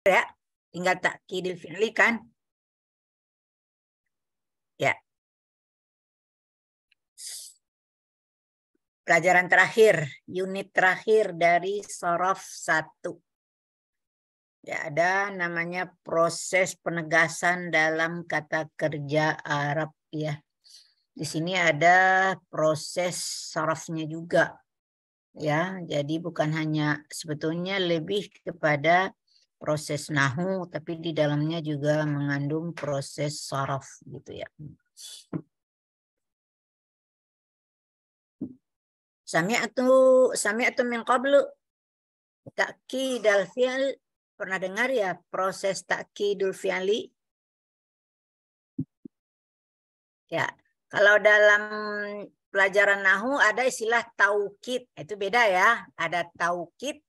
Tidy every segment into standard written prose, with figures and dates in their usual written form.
ya, tinggal takkidil fi'li kan? Ya. Pelajaran terakhir, unit terakhir dari shorof 1. Ya, ada namanya proses penegasan dalam kata kerja Arab ya. Di sini ada proses shorofnya juga. Ya, jadi bukan hanya sebetulnya lebih kepada proses nahu, tapi di dalamnya juga mengandung proses shorof gitu ya. Sami'atu min qablu ta'kidal fi'l. Pernah dengar ya proses ta'kidul fi'li? Ya, kalau dalam pelajaran nahu ada istilah taukid, itu beda ya. Ada taukid.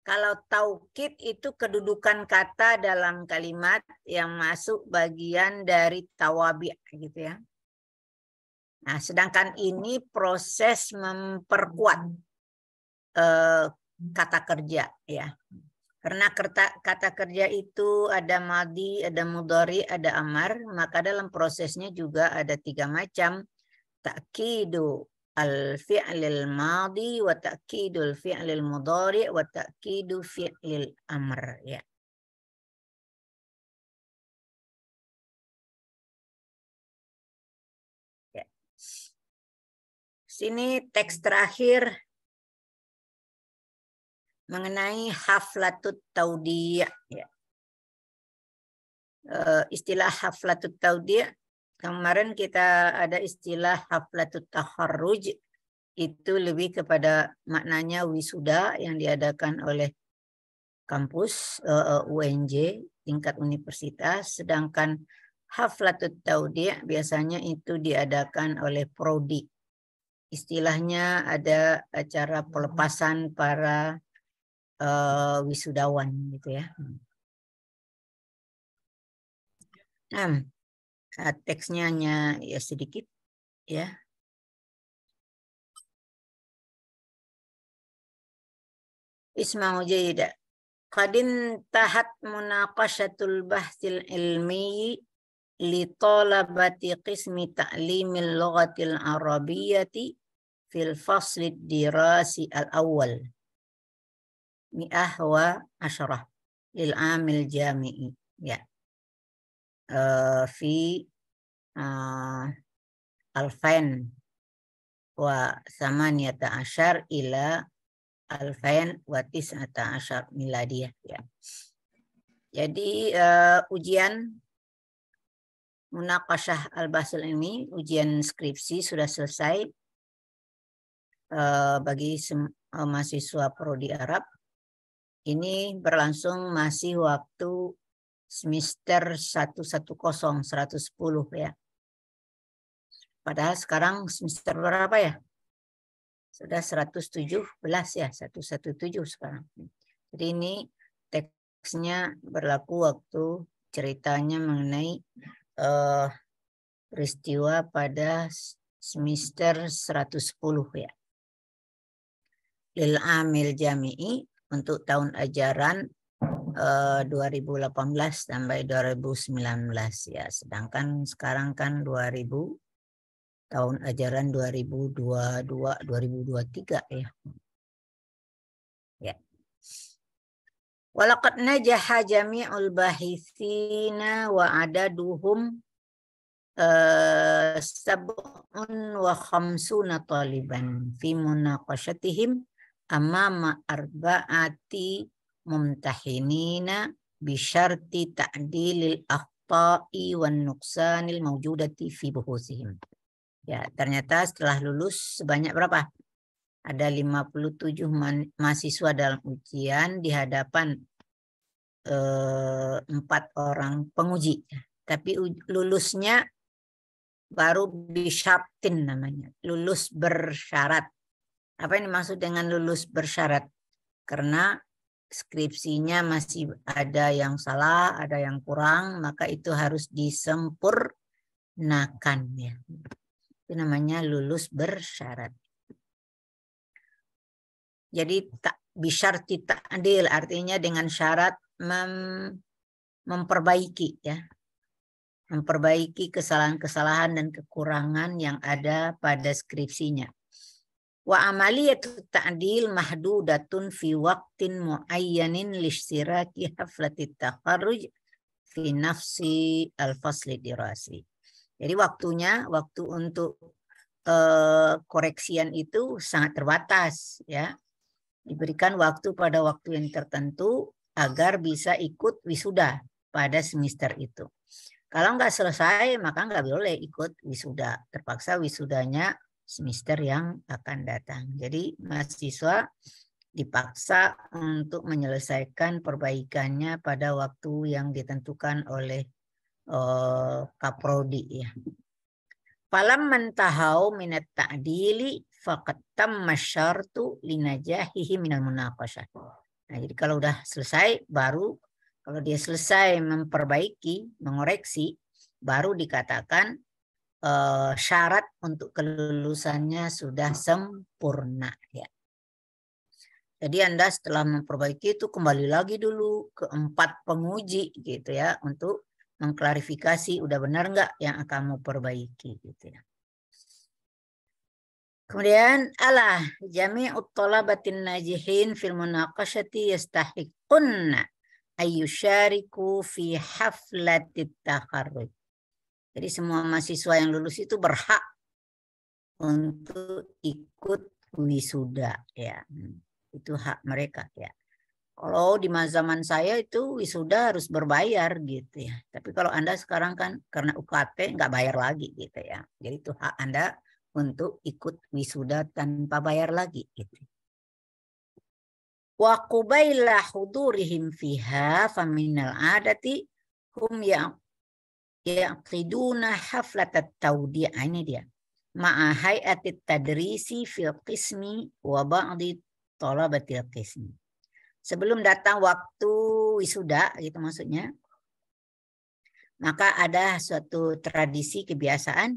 Kalau taukid itu kedudukan kata dalam kalimat yang masuk bagian dari tawabi gitu ya. Nah, sedangkan ini proses memperkuat kata kerja ya. Karena kata kerja itu ada madi, ada mudhari, ada amar, maka dalam prosesnya juga ada 3 macam. Ta'kidu al-fi'lil madi wa ta'kidul fi'lil mudhari wa ta'kidu fi'lil amr ya. Ya. Sini teks terakhir mengenai haflatut taudiyah ya. Istilah haflatut taudiyah kemarin kita ada istilah haflatut takharruj, itu lebih kepada maknanya wisuda yang diadakan oleh kampus UNJ tingkat universitas, sedangkan haflatut taudiyah biasanya itu diadakan oleh prodi. Istilahnya ada acara pelepasan para wisudawan gitu ya. Nah, teksnya hanya ya sedikit ya. Isma'u jayida. Qadin tahat munaqashatul bahsil ilmi li talabati qismi ta'limil lughatil arabiyyati fil fasli dirasi al-awwal. Mi'ah wa asyarah lil amil jami'i ya. Fi alfain wa samaniyata asyar ila alfain wa tis'ata asyar miladiyah ya. Jadi ujian munaqasyah al-bahsul ini, ujian skripsi sudah selesai bagi mahasiswa prodi Arab. Ini berlangsung masih waktu semester 110 ya. Padahal sekarang semester berapa ya? Sudah 117 ya, 117 sekarang. Jadi ini teksnya berlaku waktu ceritanya mengenai peristiwa pada semester 110 ya. Lil amil jami'i untuk tahun ajaran 2018 sampai 2019 ya. Sedangkan sekarang kan 2000 tahun ajaran 2022-2023 ya. Ya. Walaqad najaha jami'ul bahithina wa adaduhum sab'un wa khamsuna taliban fi munaqashatihim amama arba'ati mumtahinina bisyarti ta'dilil akhta'i wan nuqsanil mawjudati fi buhusihim. Ya, ternyata setelah lulus sebanyak berapa? Ada 57 mahasiswa dalam ujian di hadapan 4 orang penguji. Tapi lulusnya baru bisyartin namanya. Lulus bersyarat. Apa yang dimaksud dengan lulus bersyarat? Karena skripsinya masih ada yang salah, ada yang kurang, maka itu harus disempurnakan ya. Itu namanya lulus bersyarat. Jadi bisyarti ta'dil artinya dengan syarat memperbaiki ya. Memperbaiki kesalahan-kesalahan dan kekurangan yang ada pada skripsinya. Wa amaliyatu ta'dil mahdudatun fi waqtin muayyanin listiraki haflatit takharruj fi nafsi al-fasli dirasi. Jadi waktu untuk koreksian itu sangat terbatas ya. Diberikan waktu pada waktu yang tertentu agar bisa ikut wisuda pada semester itu. Kalau nggak selesai maka nggak boleh ikut wisuda. Terpaksa wisudanya semester yang akan datang. Jadi mahasiswa dipaksa untuk menyelesaikan perbaikannya pada waktu yang ditentukan oleh Kaprodi ya. Falam mentahau minat ta'dili faqad tamma syartu linajahihi minal munaqasyah. Nah, jadi kalau udah selesai baru kalau dia selesai memperbaiki, mengoreksi, baru dikatakan syarat untuk kelulusannya sudah sempurna ya. Jadi Anda setelah memperbaiki itu kembali lagi dulu ke 4 penguji gitu ya untuk mengklarifikasi udah benar nggak yang kamu perbaiki gitu ya. Kemudian jami'ut thalabatin najihin fil munaqasyati yastahiqunna ayyusyariku fi haflatit takharruj. Jadi semua mahasiswa yang lulus itu berhak untuk ikut wisuda ya. Itu hak mereka ya. Kalau di zaman saya itu wisuda harus berbayar gitu ya. Tapi kalau Anda sekarang kan karena UKT nggak bayar lagi gitu ya. Jadi itu hak Anda untuk ikut wisuda tanpa bayar lagi gitu. Wa qubaila hudurihim fiha faminal adati hum yaqiduna haflatat tawdi'. Ini dia. Ma'a hay'atit tadrisi fil qismi wa ba'di thalabatil qismi. Sebelum datang waktu wisuda gitu maksudnya. Maka ada suatu tradisi kebiasaan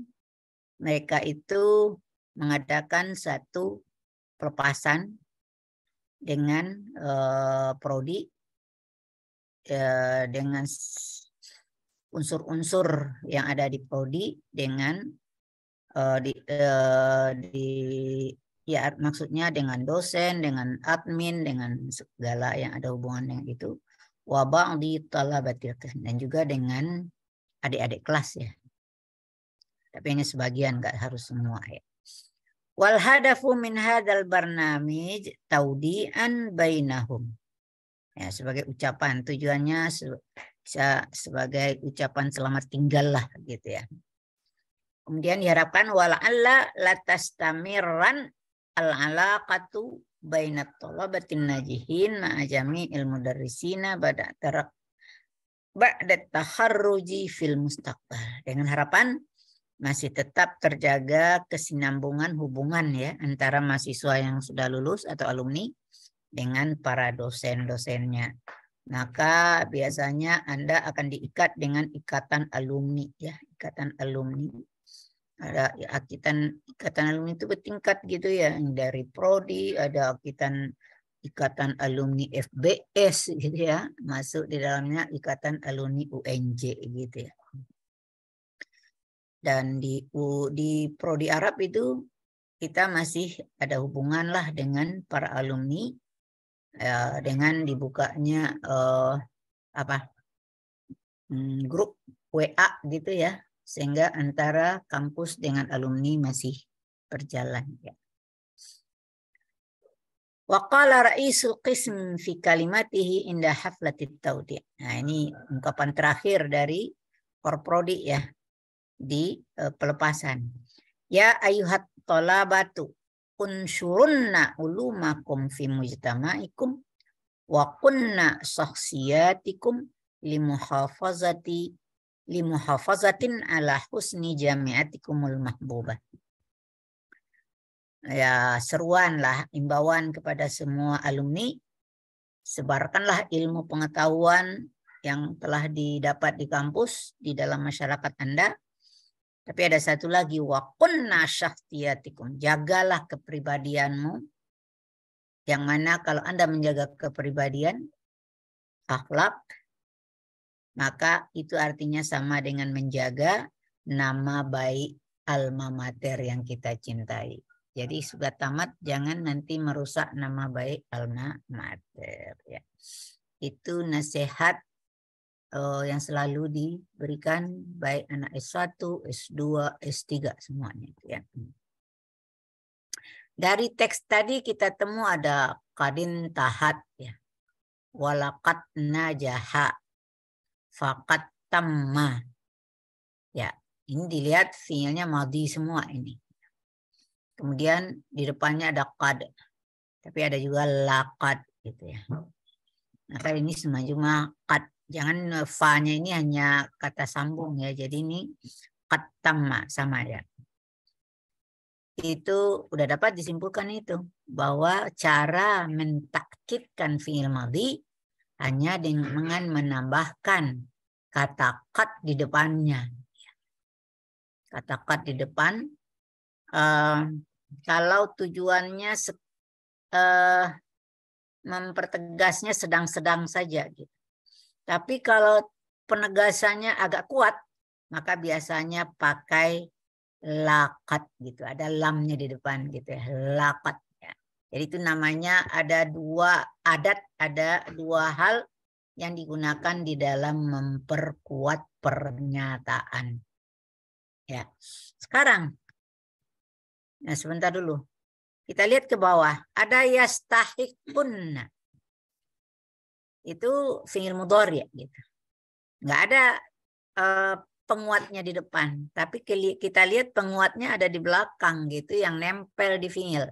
mereka itu mengadakan satu pelepasan dengan prodi dengan unsur-unsur yang ada di prodi dengan ya maksudnya dengan dosen, dengan admin, dengan segala yang ada hubungan dengan itu. Wabang di talabatil dan juga dengan adik-adik kelas ya. Tapi ini sebagian, nggak harus semua ya. Wal hadafu min hadzal barnamij taudian bainahum. Ya, sebagai ucapan, tujuannya sebagai ucapan selamat tinggal lah gitu ya. Kemudian diharapkan wala'alla latastamirran al-alaqatu bainat thalabatin najihin ma'a jami'il mudarrisina ba'da takharruji fil mustaqbal. Dengan harapan masih tetap terjaga kesinambungan hubungan ya antara mahasiswa yang sudah lulus atau alumni dengan para dosen-dosennya. Maka biasanya Anda akan diikat dengan ikatan alumni ya, ikatan alumni. Ada ikatan alumni itu bertingkat gitu ya, dari prodi, ada ikatan alumni FBS gitu ya, masuk di dalamnya ikatan alumni UNJ gitu ya. Dan di prodi Arab itu kita masih ada hubungan lah dengan para alumni dengan dibukanya grup WA gitu ya, sehingga antara kampus dengan alumni masih berjalan ya. Wa qala ra'isul qism fi kalimatihi inda haflatit tawdi'. Nah, ini ungkapan terakhir dari Korprodi ya di pelepasan. Ya ayuhat tolabatu unsurunna ulumakum fi mujtama'ikum wa kunna syakhsiyatikum limuhafazatin ala husni jami'atikumul mahbubah. Ya, seruan lah, imbauan kepada semua alumni, sebarkanlah ilmu pengetahuan yang telah didapat di kampus di dalam masyarakat Anda. Tapi ada satu lagi, wa kunna syakhsiyatikum, jagalah kepribadianmu. Yang mana kalau Anda menjaga kepribadian, akhlak, maka itu artinya sama dengan menjaga nama baik alma mater yang kita cintai. Jadi sudah tamat, jangan nanti merusak nama baik alma mater. Ya. Itu nasihat yang selalu diberikan baik anak S1, S2, S3 semuanya. Ya. Dari teks tadi kita temu ada kadin tahat, ya. Walakat najaha, fakat tamma. Ya, ini dilihat fiilnya madhi semua ini. Kemudian di depannya ada qad, tapi ada juga laqad gitu ya. Maka ini semua cuma qad. Jangan fa-nya ini hanya kata sambung ya. Jadi ini qad tamma sama ya. Itu udah dapat disimpulkan itu bahwa cara mentakkidkan fiil madhi hanya dengan menambahkan kata qad di depannya. Kata qad di depan. Kalau tujuannya mempertegasnya sedang-sedang saja gitu. Tapi kalau penegasannya agak kuat, maka biasanya pakai laqad gitu. Ada lamnya di depan gitu ya, laqad ya. Jadi itu namanya ada dua adat, ada dua hal yang digunakan di dalam memperkuat pernyataan. Ya. Sekarang nah, sebentar dulu. Kita lihat ke bawah. Ada yastahiqunna. Itu fi'il mudhari gitu. Nggak ada penguatnya di depan. Tapi kita lihat penguatnya ada di belakang gitu yang nempel di fi'il.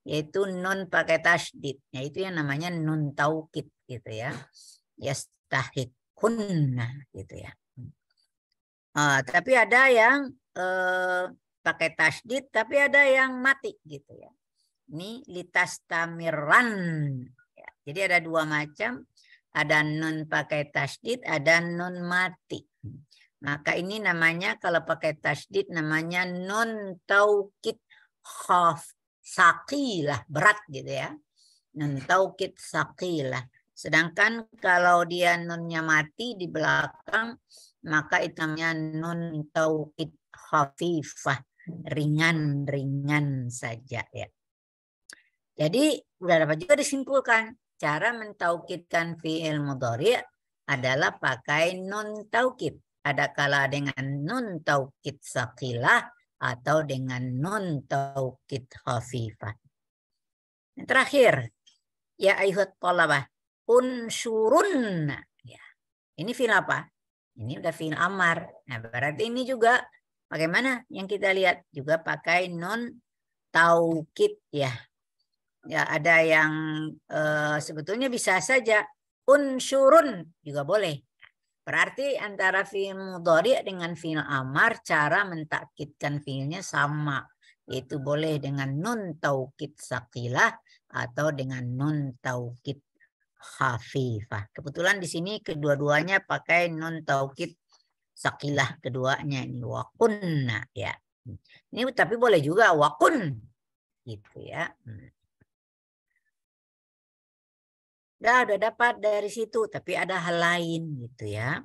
Yaitu nun pakai tasydid. Yaitu yang namanya nun taukid gitu ya. Yastahiqunna gitu ya. Tapi ada yang pakai tasydid, tapi ada yang mati gitu ya. Ini litastamiran. Ya, jadi ada dua macam. Ada nun pakai tasydid, ada nun mati. Maka ini namanya kalau pakai tasydid namanya nun taukid khaf saqilah, berat gitu ya. Nun taukid saqilah. Sedangkan kalau dia nunnya mati di belakang, maka itu namanya nun taukid khafifah, ringan-ringan saja ya. Jadi sudah dapat juga disimpulkan cara mentaukidkan fi'il mudhari' adalah pakai nun taukid. Ada kala dengan nun taukid saqilah atau dengan nun taukid khafifah. Yang terakhir, ya ayyuhat thalabah, unsurun. Ya. Ini fi'il apa? Ini udah fi'il amar. Nah, berarti ini juga bagaimana yang kita lihat juga pakai nun taukid ya. Ya ada yang sebetulnya bisa saja unsurun juga boleh. Berarti antara fi'il mudhari dengan fi'il amar cara mentakkidkan fi'ilnya sama. Yaitu boleh dengan nun taukid saqilah atau dengan nun taukid khafifah. Kebetulan di sini kedua-duanya pakai nun taukid saqilah keduanya ini wakunna ya. Ini tapi boleh juga wakun gitu ya. Udah dapat dari situ, tapi ada hal lain gitu ya.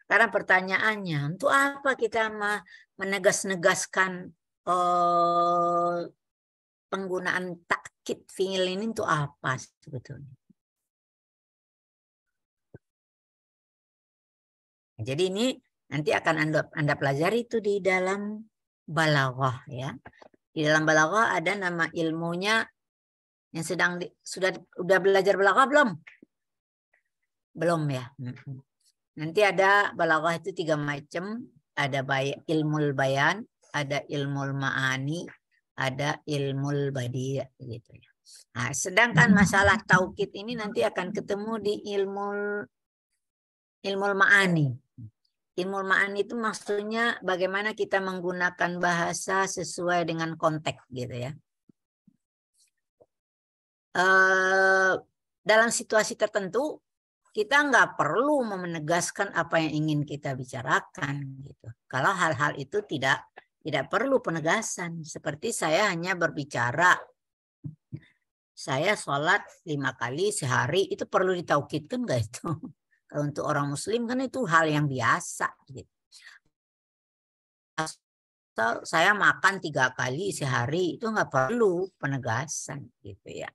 Sekarang pertanyaannya, untuk apa kita menegas-negaskan penggunaan takkid fi'il ini untuk apa sebetulnya? Jadi ini nanti akan Anda pelajari itu di dalam balaghah ya. Di dalam balaghah ada nama ilmunya yang sudah belajar balaghah belum? Belum ya. Nanti ada balaghah itu 3 macam, ada ilmul bayan, ada ilmul ma'ani, ada ilmul badi' gitu ya. Nah, sedangkan masalah taukid ini nanti akan ketemu di ilmul ma'ani. Ilmul ma'ani itu maksudnya bagaimana kita menggunakan bahasa sesuai dengan konteks gitu ya. Dalam situasi tertentu kita nggak perlu menegaskan apa yang ingin kita bicarakan gitu. Kalau hal-hal itu tidak perlu penegasan. Seperti saya hanya berbicara saya sholat 5 kali sehari, itu perlu ditaukidkan nggak itu? Kalau untuk orang Muslim kan itu hal yang biasa. Gitu. Atau saya makan 3 kali sehari, itu nggak perlu penegasan gitu ya.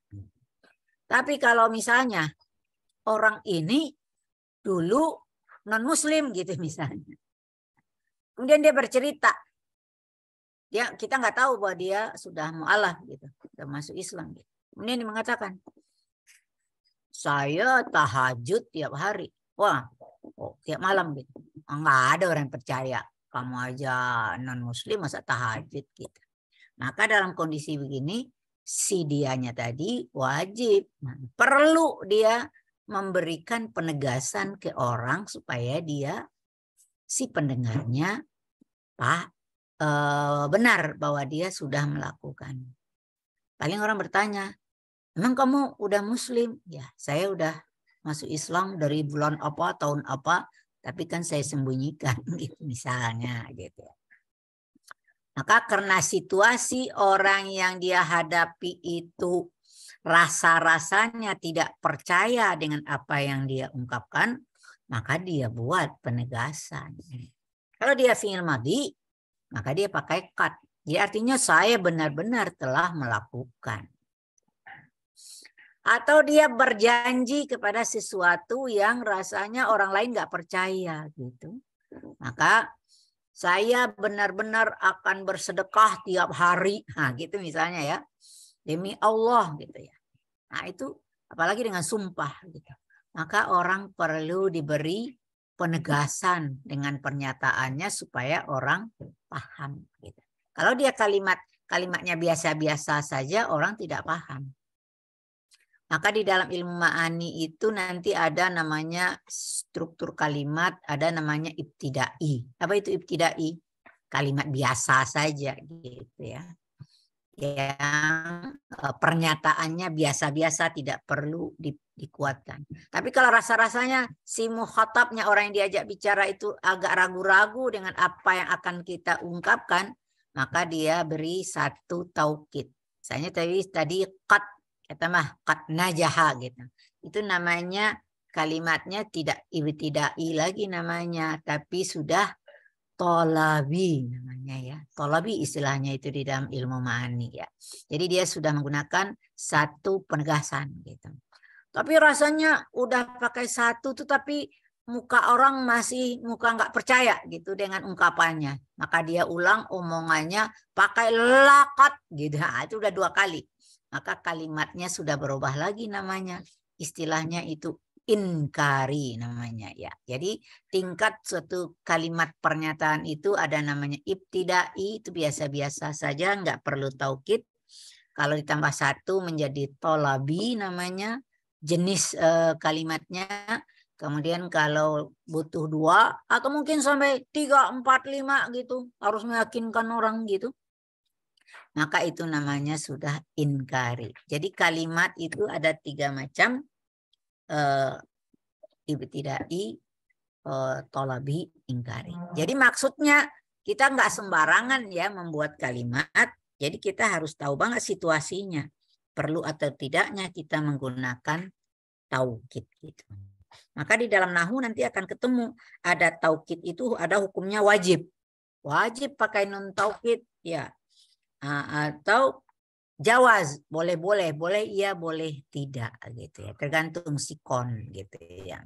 Tapi kalau misalnya orang ini dulu non Muslim gitu misalnya, kemudian dia bercerita, ya kita nggak tahu bahwa dia sudah mu'alaf gitu, sudah masuk Islam gitu. Kemudian dia mengatakan, saya tahajud tiap hari. Wah, tiap malam gitu. Nggak ada orang yang percaya. Kamu aja non-muslim masa tahajud gitu. Maka dalam kondisi begini, si dianya tadi wajib. Perlu dia memberikan penegasan ke orang supaya dia, si pendengarnya, benar bahwa dia sudah melakukan. Paling orang bertanya, emang kamu udah Muslim? Ya, saya udah masuk Islam dari bulan apa, tahun apa, tapi kan saya sembunyikan, gitu misalnya, gitu. Maka karena situasi orang yang dia hadapi itu rasa-rasanya tidak percaya dengan apa yang dia ungkapkan, maka dia buat penegasan. Kalau dia fi'il madhi, maka dia pakai qad. Jadi artinya saya benar-benar telah melakukan. Atau dia berjanji kepada sesuatu yang rasanya orang lain nggak percaya gitu. Maka saya benar-benar akan bersedekah tiap hari. Nah gitu misalnya ya. Demi Allah gitu ya. Nah itu apalagi dengan sumpah gitu. Maka orang perlu diberi penegasan dengan pernyataannya supaya orang paham gitu. Kalau dia kalimatnya biasa-biasa saja orang tidak paham. Maka di dalam ilmu ma'ani itu nanti ada namanya struktur kalimat, ada namanya ibtidai. Apa itu ibtidai? Kalimat biasa saja gitu ya. Yang pernyataannya biasa-biasa, tidak perlu dikuatkan. Tapi kalau rasa-rasanya si mukhatabnya, orang yang diajak bicara itu agak ragu-ragu dengan apa yang akan kita ungkapkan, maka dia beri satu taukid. Misalnya tadi qad, kata mah qad najaha gitu. Itu namanya kalimatnya tidak ibtidai lagi namanya, tapi sudah tolabi namanya ya. Tolabi istilahnya itu di dalam ilmu ma'ani ya. Jadi dia sudah menggunakan satu penegasan gitu. Tapi rasanya udah pakai satu tuh, tapi muka orang masih muka nggak percaya gitu dengan ungkapannya. Maka dia ulang omongannya pakai lakat gitu. Nah, itu udah 2 kali. Maka kalimatnya sudah berubah lagi namanya. Istilahnya itu inkari namanya ya. Jadi tingkat suatu kalimat pernyataan itu ada namanya ibtidai, itu biasa-biasa saja, nggak perlu taukid. Kalau ditambah satu menjadi tolabi namanya jenis kalimatnya. Kemudian kalau butuh 2 atau mungkin sampai 3, 4, 5 gitu, harus meyakinkan orang gitu, maka itu namanya sudah inkari. Jadi kalimat itu ada 3 macam, ibtidai, tolabi, ingkari. Jadi maksudnya kita nggak sembarangan ya membuat kalimat. Jadi kita harus tahu banget situasinya. Perlu atau tidaknya kita menggunakan taukid gitu. Maka di dalam nahwu nanti akan ketemu ada taukid itu ada hukumnya wajib. Wajib pakai nun taukid ya. Atau jawaz, boleh iya, boleh tidak gitu ya. Tergantung sikon gitu ya.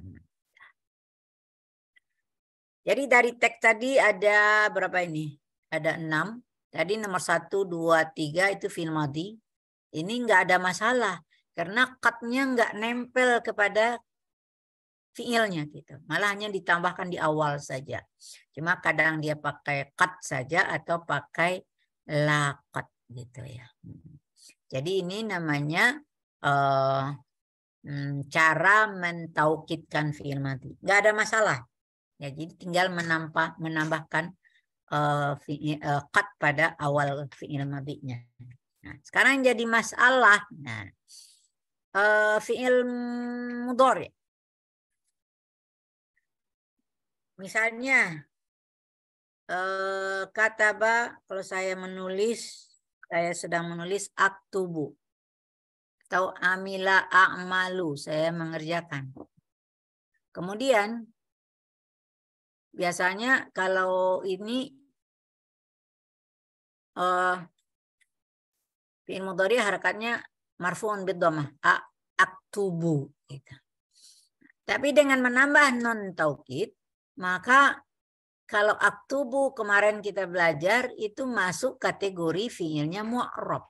Jadi dari teks tadi ada berapa ini? Ada 6. Tadi nomor 1, 2, 3 itu fi'il madhi. Ini nggak ada masalah karena qadnya nggak nempel kepada fi'ilnya gitu. Malah hanya ditambahkan di awal saja. Cuma kadang dia pakai qad saja atau pakai laqad gitu ya. Jadi ini namanya cara mentaukidkan fi'il madhi. Nggak ada masalah. Ya, jadi tinggal menambahkan qad pada awal fi'il madhinya. Nah, sekarang jadi masalah. Nah, fi'il mudhari. Misalnya kataba, kalau saya sedang menulis aktubu. atau amila a'malu, saya mengerjakan. Kemudian biasanya kalau ini fi'il mudhari harakatnya marfu'un bid-dhammah, aktubu gitu. Tapi dengan menambah nun taukid, maka kalau aktubu kemarin kita belajar itu masuk kategori fi'ilnya mu'rab.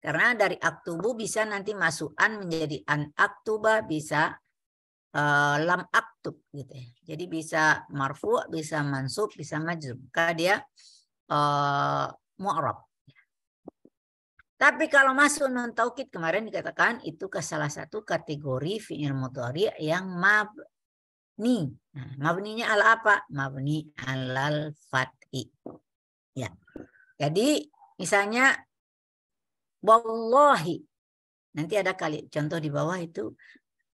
Karena dari aktubu bisa nanti masukan menjadi an aktuba, bisa lam aktub gitu ya. Jadi bisa marfu, bisa mansub, bisa majzum. Maka dia mu'rab. Tapi kalau masuk nun taukid kemarin dikatakan itu ke salah satu kategori fi'il mudhari yang mabni. Nah, mabninya ala apa? Mabni alal fathi. Ya. Jadi misalnya wallahi. Nanti ada kali contoh di bawah itu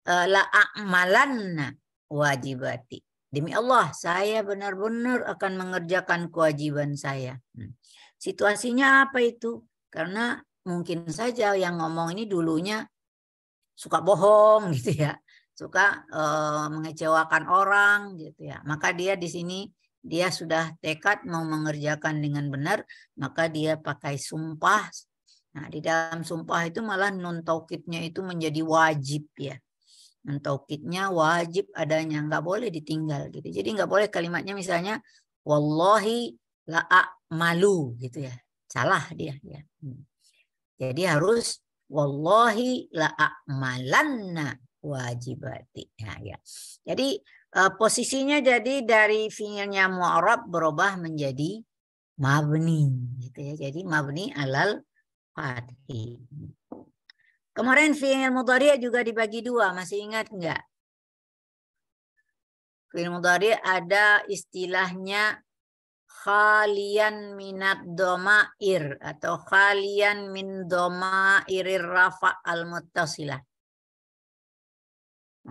la a'malanna wajibati. Demi Allah, saya benar-benar akan mengerjakan kewajiban saya. Situasinya apa itu? Karena mungkin saja yang ngomong ini dulunya suka bohong gitu ya, suka mengecewakan orang gitu ya. Maka dia di sini dia sudah tekad mau mengerjakan dengan benar, maka dia pakai sumpah. Nah, di dalam sumpah itu malah nun taukidnya itu menjadi wajib ya. Nun taukidnya wajib adanya, nggak boleh ditinggal gitu. Jadi nggak boleh kalimatnya misalnya wallahi la a'malu gitu ya. Salah dia ya. Jadi harus wallahi la a'malanna wajibati. Ya. Jadi posisinya jadi dari fi'ilnya mu'rab berubah menjadi mabni gitu ya. Jadi mabni alal fathi. Kemarin fi'il mudhari juga dibagi dua, masih ingat enggak? Fi'il mudhari ada istilahnya khalian minat domair atau khalian min domairir rafa al-muttasilah.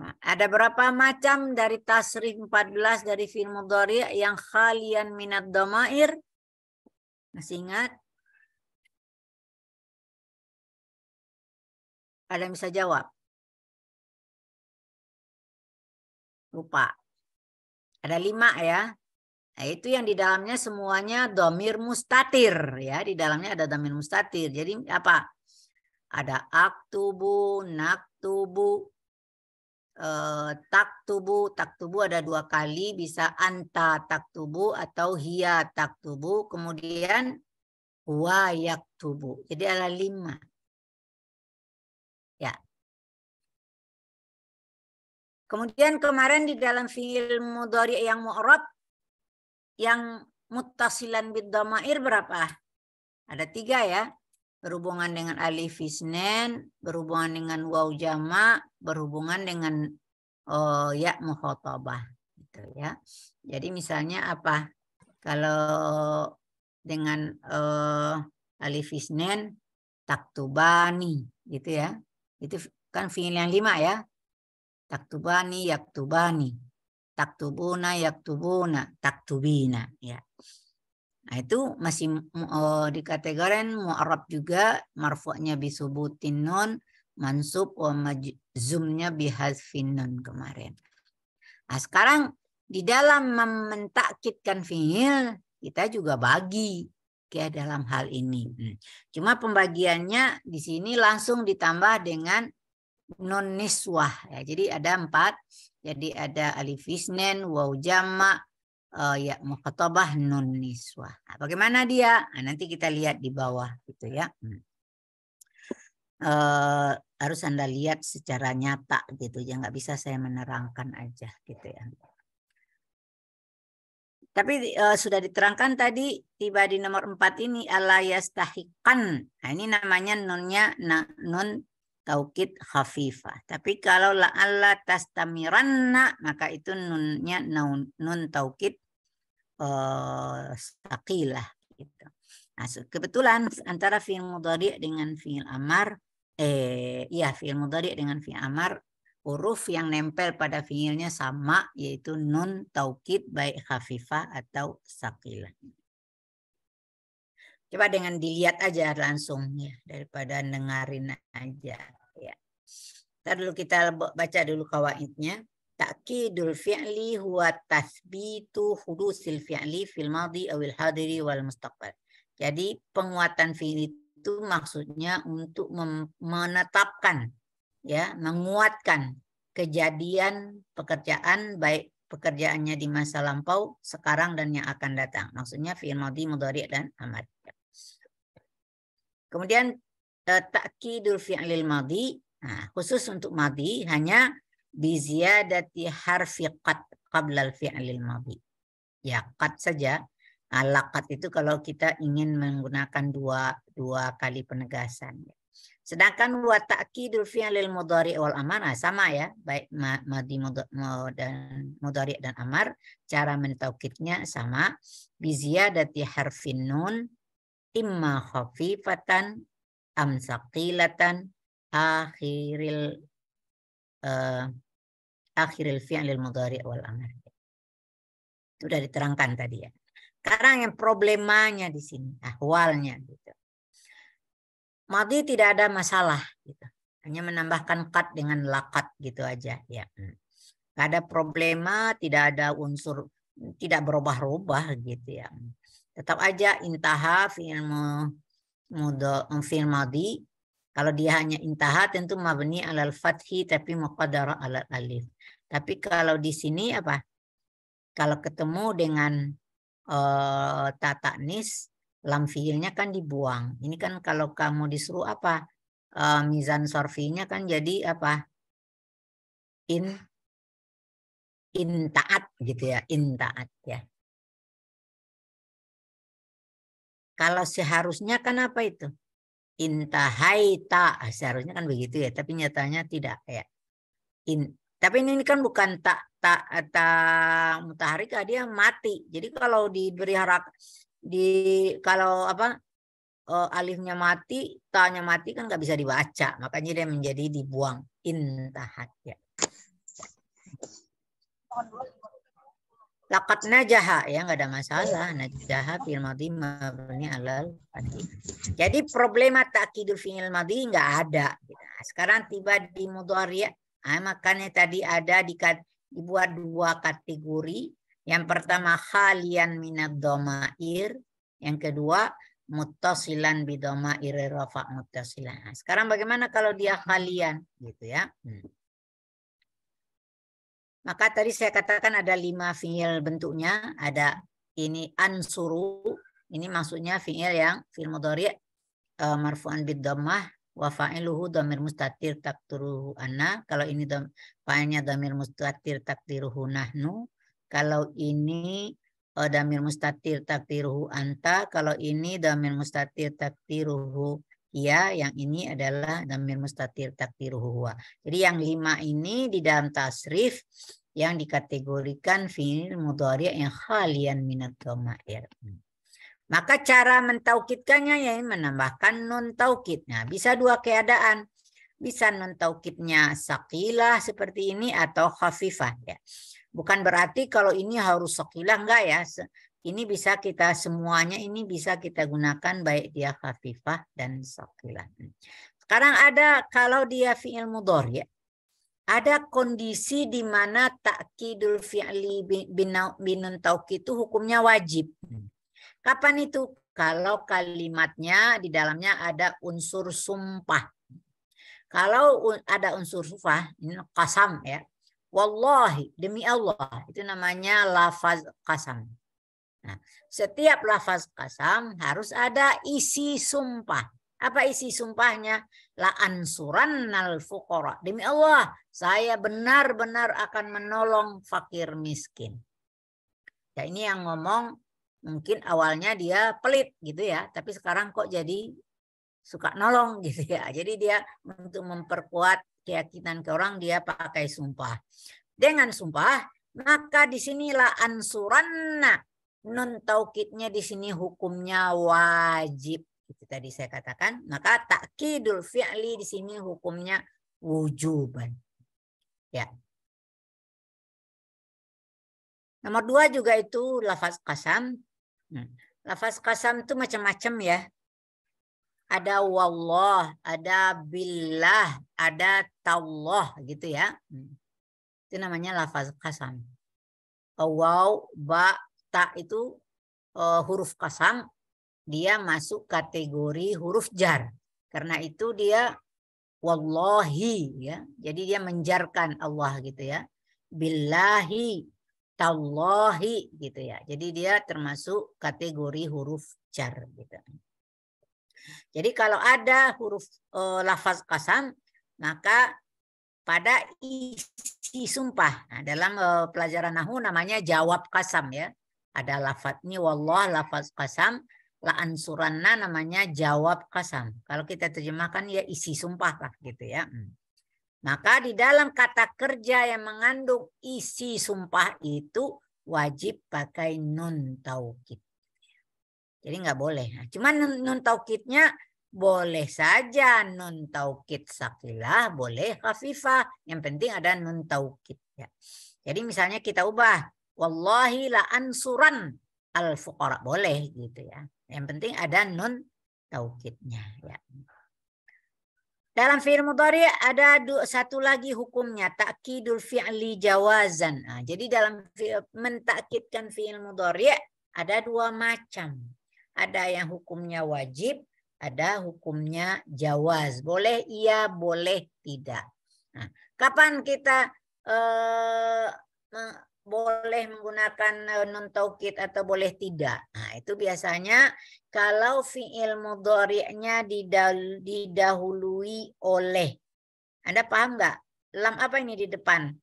Nah, ada berapa macam dari tasrif 14 dari fi'il mudhari yang khalian minat domair? Masih ingat? Ada yang bisa jawab? Lupa. Ada 5 ya. Nah, itu yang di dalamnya semuanya domir mustatir ya, di dalamnya ada domir mustatir. Jadi apa? Ada aktubu, naktubu, taktubu. Taktubu ada 2 kali, bisa anta taktubu atau hiya taktubu, kemudian huwa yaktubu. Jadi ada 5. Ya. Kemudian kemarin di dalam fi'il mudhari yang mu'rab yang muttasilan bid dhamair berapa? Ada 3 ya. Berhubungan dengan alif isnen, berhubungan dengan waw jama', berhubungan dengan ya mukhatabah gitu ya. Jadi misalnya apa? Kalau dengan alif isnen taktubani gitu ya. Itu kan fi'il yang 5 ya. Taktubani, yaktubani. Taktubuna, yaktubuna, taktubina ya. Nah, itu masih di kategori mu'arab juga, marfu'nya bisubutin nun, mansub wa majzumnya bihadzfin nun kemarin. Nah, sekarang di dalam mentakkidkan fi'il kita juga bagi ke dalam hal ini. Cuma pembagiannya di sini langsung ditambah dengan nun niswah ya. Jadi ada 4. Jadi ada alif isnen, waw jama', ya mukhatabah nun niswah. Nah, bagaimana dia? Nah, nanti kita lihat di bawah gitu ya. Harus Anda lihat secara nyata gitu ya, nggak bisa saya menerangkan aja gitu ya. Tapi sudah diterangkan tadi tiba di nomor 4 ini ala yastahiqan. Nah, ini namanya nunnya nun taukid khafifah. Tapi kalau la'alla tastamiranna maka itu nunnya nun taukid saqilah gitu. Nah, kebetulan antara fi'il mudhari dengan fi'il amar fi'il mudhari dengan fi'il amar huruf yang nempel pada fi'ilnya sama, yaitu nun taukid baik khafifah atau saqilah. Coba dengan dilihat aja langsung ya, daripada dengerin aja ya. Ntar dulu kita baca dulu kawaidnya. Ta'kidul fi'li huwa tathbitu hudusil fi'li fil madhi awil hadiri wal mustaqbal. Jadi penguatan fi'li itu maksudnya untuk menetapkan, ya, menguatkan kejadian pekerjaan, baik pekerjaannya di masa lampau, sekarang dan yang akan datang. Maksudnya fi'il madhi, mudhari' dan amar. Kemudian ta'kidul fi'lil madhi, nah, khusus untuk madhi hanya biziyadati harfi qad qabla al-fi'lil madhi. Ya, qad saja. Nah, laqad itu kalau kita ingin menggunakan dua kali penegasan. Sedangkan wa ta'kidul fi'lil mudhari' wal amar, nah, sama ya, baik madhi dan mudhari' dan amar, cara mentaukidnya sama, biziyadati harfin nun imma khafifatan am saqilatan akhiril fi'lil mudhari' wal amr. Itu sudah diterangkan tadi ya. Sekarang yang problemanya di sini, ahwalnya gitu. Madhi tidak ada masalah gitu. Hanya menambahkan qad dengan laqad gitu aja ya. Enggak ada problema, tidak ada unsur, tidak berubah-ubah gitu ya. Tetap aja intaha fi'il madhi. Kalau dia hanya intaha tentu mabni alal fathi tapi muqaddara alal alif. Tapi kalau di sini apa? Kalau ketemu dengan ta ta'nis, lam fiilnya kan dibuang. Ini kan kalau kamu disuruh apa? Mizan sorfinya kan jadi apa? Intaat gitu ya, intaat ya. Kalau seharusnya kan apa itu? Intahaita, seharusnya kan begitu ya, tapi nyatanya tidak ya. Tapi ini kan bukan tak mutaharika, dia mati. Jadi kalau diberi kalau apa alifnya mati, ta-nya mati kan nggak bisa dibaca, makanya dia menjadi dibuang, intahat ya. Laqad najaha ya, nggak ada masalah. Najaha fil madhi mabni alal fathi. Jadi problema ta'kidul fi'il madhi nggak ada. Nah, sekarang tiba di mudhari'. Nah, makanya tadi ada dibuat dua kategori. Yang pertama khalian minad dhamair, yang kedua muttasilan bi dhamair rafa' muttasilan. Nah, sekarang bagaimana kalau dia khalian gitu ya? Maka tadi saya katakan ada 5 fi'il bentuknya. Ada ini ansuru. Ini maksudnya fi'il yang fi'il mudhari' marfu'an bid dhammah wa fa'iluhu dhamir mustatir takdiruhu anna. Kalau ini fa'ilnya dhamir mustatir takdiruhu nahnu. Kalau ini dhamir mustatir takdiruhu anta. Kalau ini dhamir mustatir takdiruhu ya, yang ini adalah dhamir mustatir takdiruhu huwa. Jadi yang 5 ini di dalam tasrif yang dikategorikan fi'il mudhari' yang khalian minad dhamair. Maka cara mentaukidkannya ya menambahkan nun taukid. Nah, bisa dua keadaan. Bisa nun taukidnya saqilah seperti ini atau khafifah ya. Bukan berarti kalau ini harus saqilah, enggak ya. Ini bisa kita semuanya ini bisa kita gunakan baik dia khafifah dan saqilah. Sekarang ada kalau dia fi'il mudhari', ada kondisi di mana ta'kidul fi'li binun taukid itu hukumnya wajib. Kapan itu? Kalau kalimatnya di dalamnya ada unsur sumpah. Kalau ada unsur sumpah, ini qasam ya. Wallahi, demi Allah, itu namanya lafaz qasam. Nah, setiap lafaz qasam harus ada isi sumpah. Apa isi sumpahnya? La ansurannal fuqara. Demi Allah, saya benar-benar akan menolong fakir miskin. Ya, ini yang ngomong mungkin awalnya dia pelit gitu ya, tapi sekarang kok jadi suka nolong gitu ya. Jadi dia untuk memperkuat keyakinan ke orang dia pakai sumpah. Dengan sumpah, maka di sinilah ansuranna. Nun taukidnya di sini hukumnya wajib. Itu tadi saya katakan. Maka ta'kidul fi'li di sini hukumnya wujuban. Ya. Nomor 2 juga itu lafaz qasam. Lafaz qasam itu macam-macam ya. Ada wallah, ada billah, ada tallah gitu ya. Itu namanya lafaz qasam. Waw, ba, ta itu huruf qasam. Dia masuk kategori huruf jar. Karena itu dia wallahi ya. Jadi dia menjarkan Allah gitu ya. Billahi, tallahi gitu ya. Jadi dia termasuk kategori huruf jar gitu. Jadi kalau ada huruf lafaz qasam maka pada isi sumpah. Nah, dalam pelajaran nahwu namanya jawab qasam ya. Ada lafadznya wallah lafaz qasam, la ansuranna namanya jawab qasam. Kalau kita terjemahkan ya isi sumpah lah gitu ya. Maka di dalam kata kerja yang mengandung isi sumpah itu wajib pakai nun taukid. Jadi nggak boleh. Nah, cuman nun taukidnya boleh saja nun taukid sakilah, boleh khafifah. Yang penting ada nun taukid ya. Jadi misalnya kita ubah wallahi la ansuran al fuqara, boleh gitu ya. Yang penting ada nun taukidnya ya. Dalam fi'il mudhari ada satu lagi hukumnya, ta'kidul fi'li jawazan. Nah, jadi dalam mentakkidkan fi'il mudhari ada dua macam. Ada yang hukumnya wajib, ada hukumnya jawaz. Boleh iya, boleh tidak. Nah, kapan kita boleh menggunakan nun taukid atau boleh tidak? Nah, itu biasanya kalau fi'il mudhari'nya didahului oleh. Anda paham nggak? Lam apa ini di depan?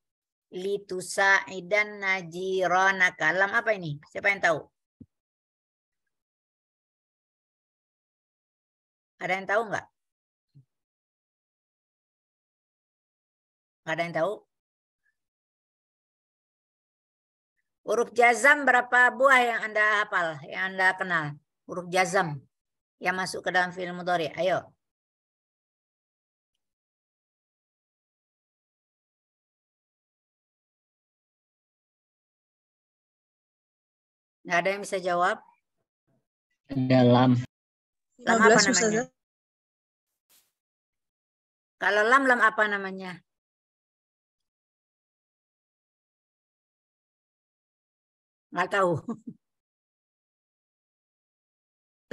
Litusa'idan najiranaka. Lam apa ini? Siapa yang tahu? Ada yang tahu nggak? Ada yang tahu? Huruf jazam berapa buah yang Anda hafal, yang Anda kenal? Huruf jazam yang masuk ke dalam fi'il mudhari. Ayo. Nggak ada yang bisa jawab? Ada lam. Lam apa namanya? Kalau lam apa namanya? Nggak tahu.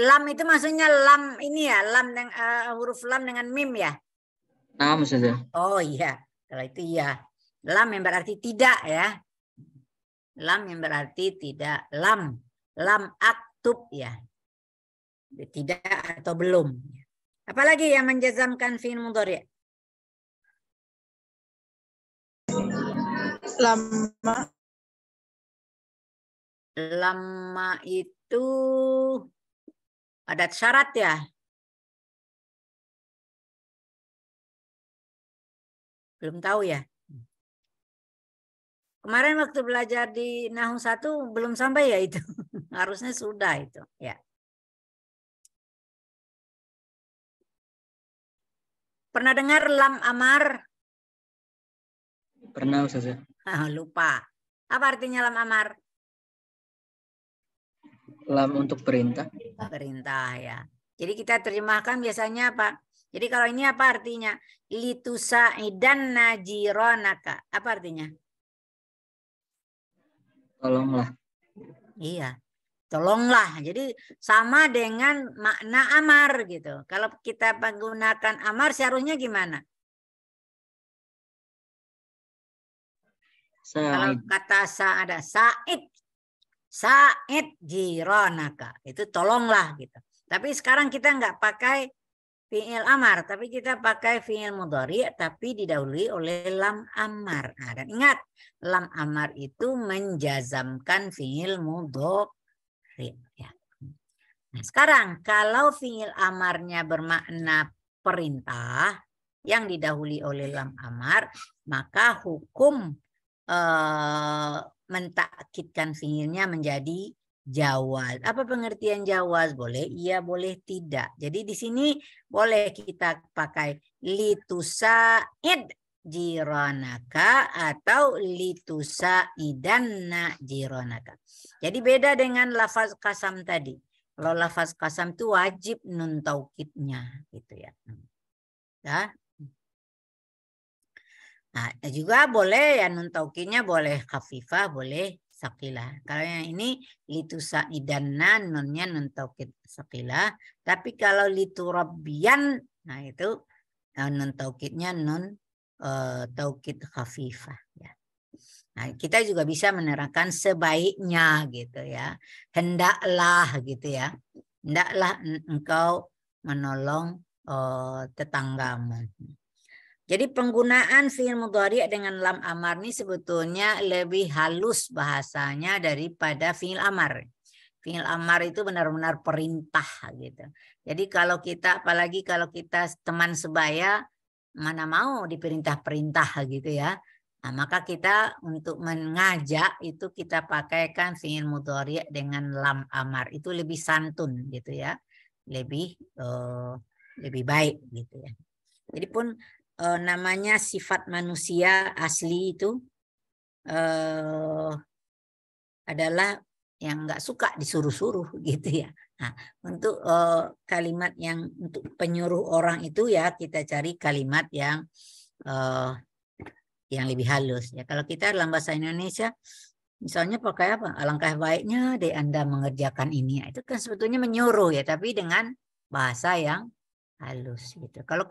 Lam itu maksudnya lam ini ya, lam dengan huruf lam dengan mim ya? Naam Ustazah. Oh iya, kalau itu iya. Lam yang berarti tidak ya. Lam yang berarti tidak. Lam aktub ya. Tidak atau belum. Apalagi yang menjazamkan fi'il mudhari'? Lama itu ada syarat ya. Belum tahu ya. Kemarin waktu belajar di Nahwu 1 belum sampai ya itu. Harusnya sudah itu ya. Pernah dengar lam amar? Pernah Ustazah. Lupa. Apa artinya lam amar? Lam untuk perintah. Perintah ya. Jadi kita terjemahkan biasanya apa? Jadi kalau ini apa artinya? Litusa'idan najiranaka. Apa artinya? Tolonglah. Iya. Tolonglah. Jadi sama dengan makna amar gitu. Kalau kita menggunakan amar seharusnya gimana? Kalau kata ada Sa'id jironaka. Itu tolonglah gitu. Tapi sekarang kita nggak pakai fi'il amar, tapi kita pakai fi'il mudhari, tapi didahului oleh lam amar. Nah, dan ingat, lam amar itu menjazamkan fi'il mudhari. Ya. Nah, sekarang kalau fi'il amarnya bermakna perintah yang didahului oleh lam amar, maka hukum mentakkidkan fi'ilnya menjadi jawaz. Apa pengertian jawaz? Boleh iya, boleh tidak. Jadi di sini boleh kita pakai litusa'id jiranaka atau litusaidanna jiranaka. Jadi beda dengan lafaz qasam tadi. Kalau lafaz qasam itu wajib nun taukidnya gitu ya. Ya. Nah, juga boleh ya nun taukidnya boleh khafifah, boleh sakilah. Kalau yang ini litusaidanna nunnya nun taukid sakilah, tapi kalau liturabbiyan, nah itu nun taukidnya nun taukid khafifah ya. Nah, kita juga bisa menerangkan sebaiknya gitu ya. Hendaklah gitu ya. Hendaklah engkau menolong tetanggamu. Jadi penggunaan fi'il mudhari' dengan lam amar ini sebetulnya lebih halus bahasanya daripada fi'il amar. Fi'il amar itu benar-benar perintah gitu. Jadi kalau kita, apalagi kalau kita teman sebaya, mana mau diperintah-perintah gitu ya. Nah, maka kita untuk mengajak itu kita pakaikan fi'il mudhari' dengan lam amar. Itu lebih santun gitu ya. Lebih baik gitu ya. Jadi pun namanya sifat manusia asli itu adalah yang nggak suka disuruh-suruh gitu ya. Nah, untuk kalimat yang untuk penyuruh orang itu ya kita cari kalimat yang lebih halus ya. Kalau kita dalam bahasa Indonesia misalnya pakai apa? Alangkah baiknya deh Anda mengerjakan ini. Itu kan sebetulnya menyuruh ya, tapi dengan bahasa yang halus gitu. Kalau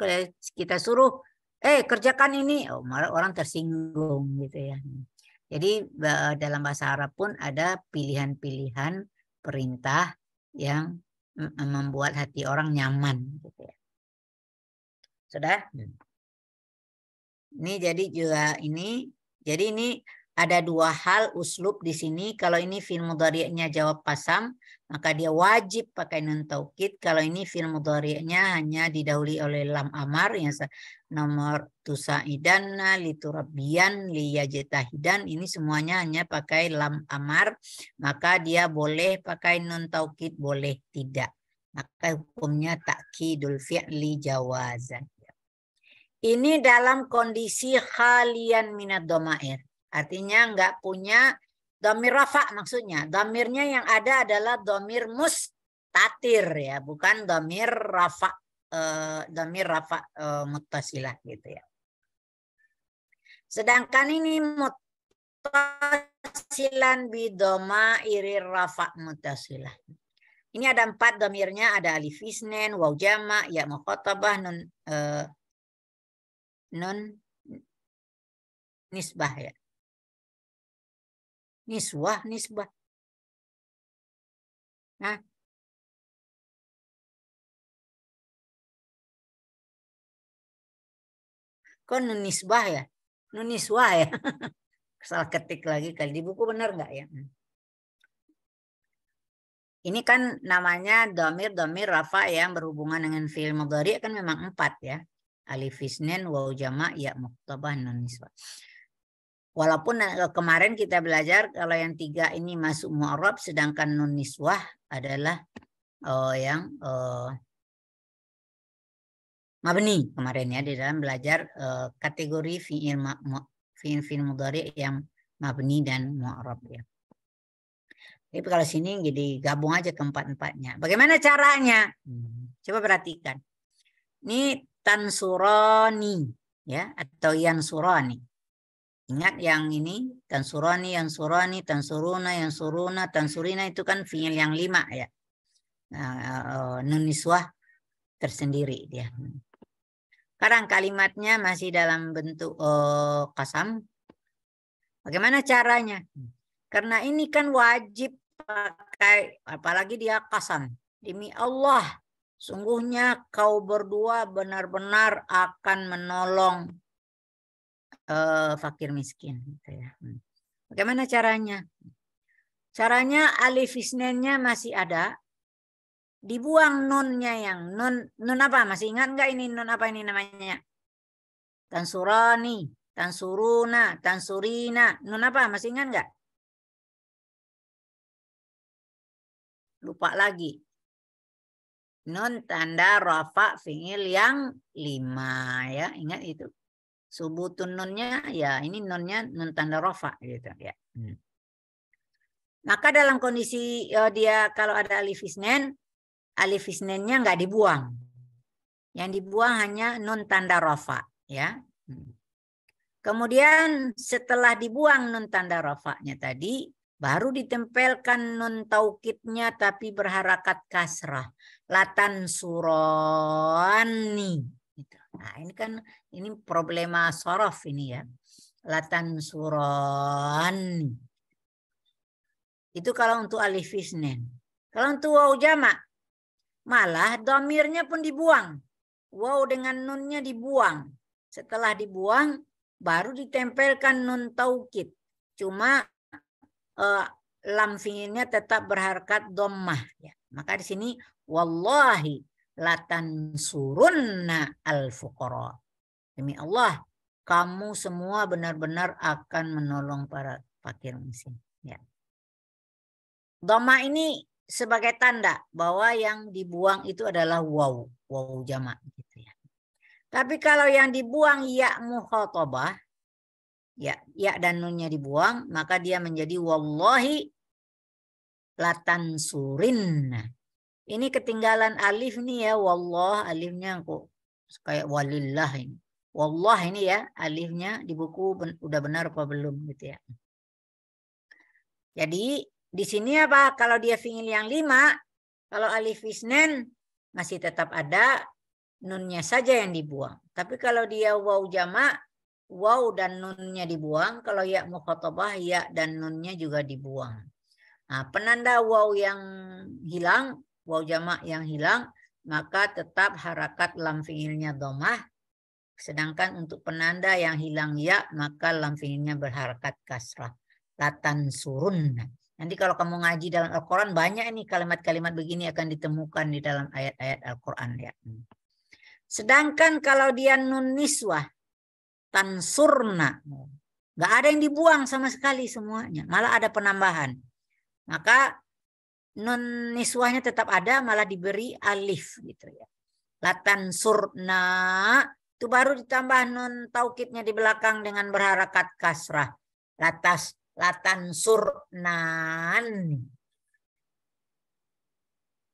kita suruh kerjakan ini, malah orang tersinggung gitu ya. Jadi dalam bahasa Arab pun ada pilihan-pilihan perintah yang membuat hati orang nyaman gitu ya. Sudah? Ini jadi juga ini. Jadi ini ada dua hal uslub di sini. Kalau ini fi'il mudhari'nya jawab qasam, maka dia wajib pakai nun taukid. Kalau ini fi'il mudhari'nya hanya didahului oleh lam amar yang nomor tusaidanna, liturabbiyan, liyajtahidan, ini semuanya hanya pakai lam amar, maka dia boleh pakai nun taukid, boleh tidak. Maka hukumnya takkidul fi'li jawazan. Ini dalam kondisi khalian minad dhamair. Artinya enggak punya dhamir rafa maksudnya. Dhamirnya yang ada adalah dhamir mustatir ya, bukan dhamir rafa muttasilah gitu ya. Sedangkan ini muttasilan bi dhamairi rafa muttasilah. Ini ada 4 dhamirnya, ada alif isnen, waw jama', ya mukhatabah, nun nisbah ya. Nisbah. Nah. Kok nun nisbah ya? Nun niswah ya? Salah ketik lagi kali. Di buku benar nggak ya? Ini kan namanya dhamir rafa yang berhubungan dengan fi'il mudhari' kan memang 4 ya. Alif isnen, waw jama', ya muktabah, nun nisbah. Walaupun kemarin kita belajar kalau yang 3 ini masuk mu'arab, sedangkan nun niswah adalah yang mabni kemarin ya, di dalam belajar kategori fi'il mudhari' yang mabni dan mu'arab ya. Tapi kalau sini jadi gabung aja keempat-empatnya. Bagaimana caranya? Coba perhatikan. Ini tansurani ya atau yansurani. Ingat yang ini tansurani, yansurani, tansuruna, yansuruna, tansurina itu kan fi'il yang 5 ya. Nun niswah tersendiri dia. Sekarang kalimatnya masih dalam bentuk qasam. Bagaimana caranya? Karena ini kan wajib pakai, apalagi dia qasam. Demi Allah, sungguhnya kau berdua benar-benar akan menolong fakir miskin. Gitu ya. Bagaimana caranya? Caranya alif isnennya masih ada. Dibuang nunnya yang nun apa? Masih ingat nggak ini nun apa ini namanya? Tansurani, tansuruna, tansurina. Nun apa? Masih ingat nggak? Lupa lagi. Nun tanda rafa fi'il yang 5 ya. Ingat itu. Subutun nunnya ya ini nunnya nun tanda rafa gitu ya. Maka dalam kondisi dia kalau ada alif isnennya nggak dibuang. Yang dibuang hanya nun tanda rafa, ya. Kemudian setelah dibuang nun tanda rafanya tadi, baru ditempelkan nun taukidnya tapi berharakat kasrah. Latan surani. Nah, ini kan ini problema sorof ini ya. Latan surani. Itu kalau untuk alif isnen. Kalau untuk waw jamak, malah domirnya pun dibuang. Waw dengan nunnya dibuang. Setelah dibuang, baru ditempelkan nun taukid. Cuma lam fiilnya tetap berharakat dhammah. Ya. Maka di sini wallahi latan surunna al fuqara. Demi Allah, kamu semua benar-benar akan menolong para fakir miskin. Ya. Dhammah ini sebagai tanda bahwa yang dibuang itu adalah waw jamak gitu ya. Tapi kalau yang dibuang ya mukhatabah, ya dan nunnya dibuang, maka dia menjadi wallahi latan surinna. Ini ketinggalan alif nih ya, wallah alifnya kok kayak walillah ini. Wallah ini ya alifnya di buku udah benar apa belum gitu ya. Jadi di sini apa? Kalau dia fi'il yang 5, kalau alif isnen masih tetap ada, nunnya saja yang dibuang. Tapi kalau dia waw jamak, waw dan nunnya dibuang. Kalau ya mukhatabah, ya dan nunnya juga dibuang. Nah, penanda waw yang hilang, waw jamak yang hilang, maka tetap harakat lam fi'ilnya dhammah. Sedangkan untuk penanda yang hilang ya, maka lam fi'ilnya berharakat kasrah. Latan surun. Nanti kalau kamu ngaji dalam Al-Quran, banyak ini kalimat-kalimat begini akan ditemukan di dalam ayat-ayat Al-Quran. Ya. Sedangkan kalau dia nun niswah, tansurna, nggak ada yang dibuang sama sekali semuanya, malah ada penambahan. Maka nun niswahnya tetap ada, malah diberi alif gitu ya. Latan surna itu baru ditambah nun taukidnya di belakang dengan berharakat kasrah. Latan surnan.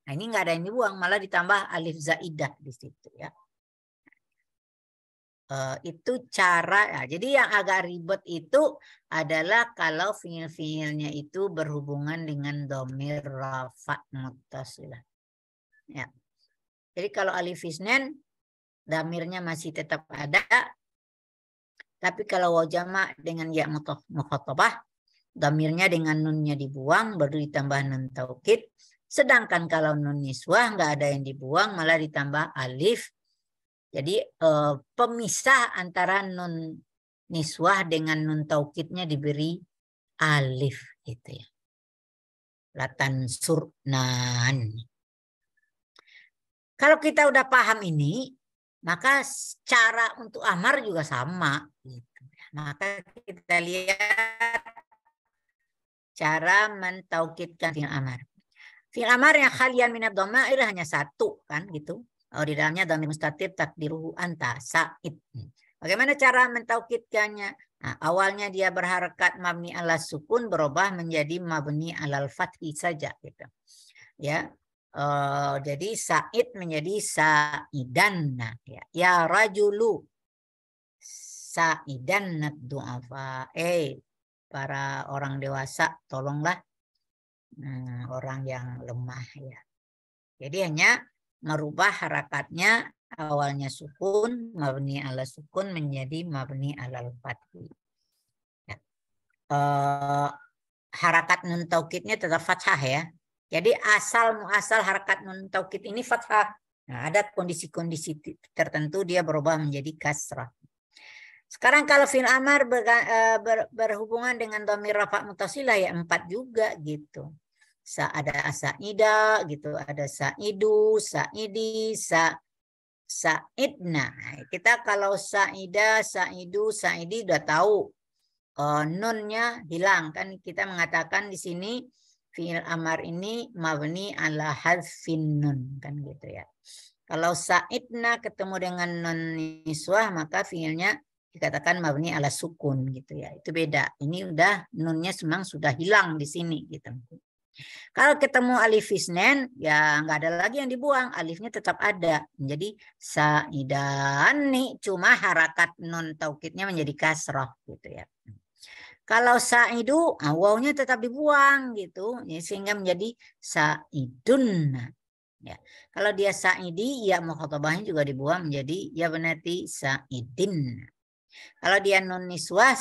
Nah, ini nggak ada yang dibuang, malah ditambah alif zaidah di situ ya. Itu cara, ya. Jadi yang agak ribet itu adalah kalau fiil-fiilnya itu berhubungan dengan dhamir rafa muttasilah. Ya. Jadi kalau alif isnen, dhamirnya masih tetap ada. Tapi kalau waw jamak dengan ya mukhatabah, dhamirnya dengan nunnya dibuang, baru ditambah nun taukid. Sedangkan kalau nun niswah nggak ada yang dibuang, malah ditambah alif. Jadi pemisah antara nun niswah dengan nun taukidnya diberi alif gitu ya. Latan surnan. Kalau kita udah paham ini, maka cara untuk amar juga sama. Gitu. Maka kita lihat cara mentaukidkan fi'il amar. Fi'il amar yang khalian minad dhamair hanya satu kan gitu. Oh, di dalamnya dhamir mustatir takdiruhu anta sa'id. Bagaimana cara mentaukidkannya? Nah, awalnya dia berharakat mabni ala sukun berubah menjadi mabni alal fathi saja gitu. Ya. Jadi Sa'id menjadi Sa'idan. Nah, ya rajulu Sa'idan naddu'afa. Para orang dewasa, tolonglah orang yang lemah ya. Jadi hanya merubah harakatnya, awalnya sukun, mabni ala sukun menjadi mabni alal fathi. Ya. Harakat nun taukidnya tetap fathah ya. Jadi asal harakat nun taukid ini fathah. Nah, ada kondisi-kondisi tertentu dia berubah menjadi kasrah. Sekarang kalau fi'il amar berhubungan dengan dhamir rafa muttasilah ya 4 juga gitu. Ada sa'ida gitu, ada sa'idu, sa'idi, sa'idna. Kita kalau sa'ida, sa'idu, sa'idi udah tahu nunnya hilang kan, kita mengatakan di sini fi'il amar ini mabni ala hadfin nun kan gitu ya. Kalau sa'idna ketemu dengan nun niswah maka fi'ilnya dikatakan mabni ala sukun gitu ya. Itu beda. Ini udah nunnya memang sudah hilang di sini gitu. Kalau ketemu alif isnen ya nggak ada lagi yang dibuang, alifnya tetap ada. Jadi saidani, cuma harakat nun taukidnya menjadi kasroh gitu ya. Kalau saidu, wawnya tetap dibuang gitu, ya, sehingga menjadi saidun. Ya. Kalau dia saidi, ya mukhatabahnya juga dibuang menjadi ya benarti saidin. Kalau dia nun niswa,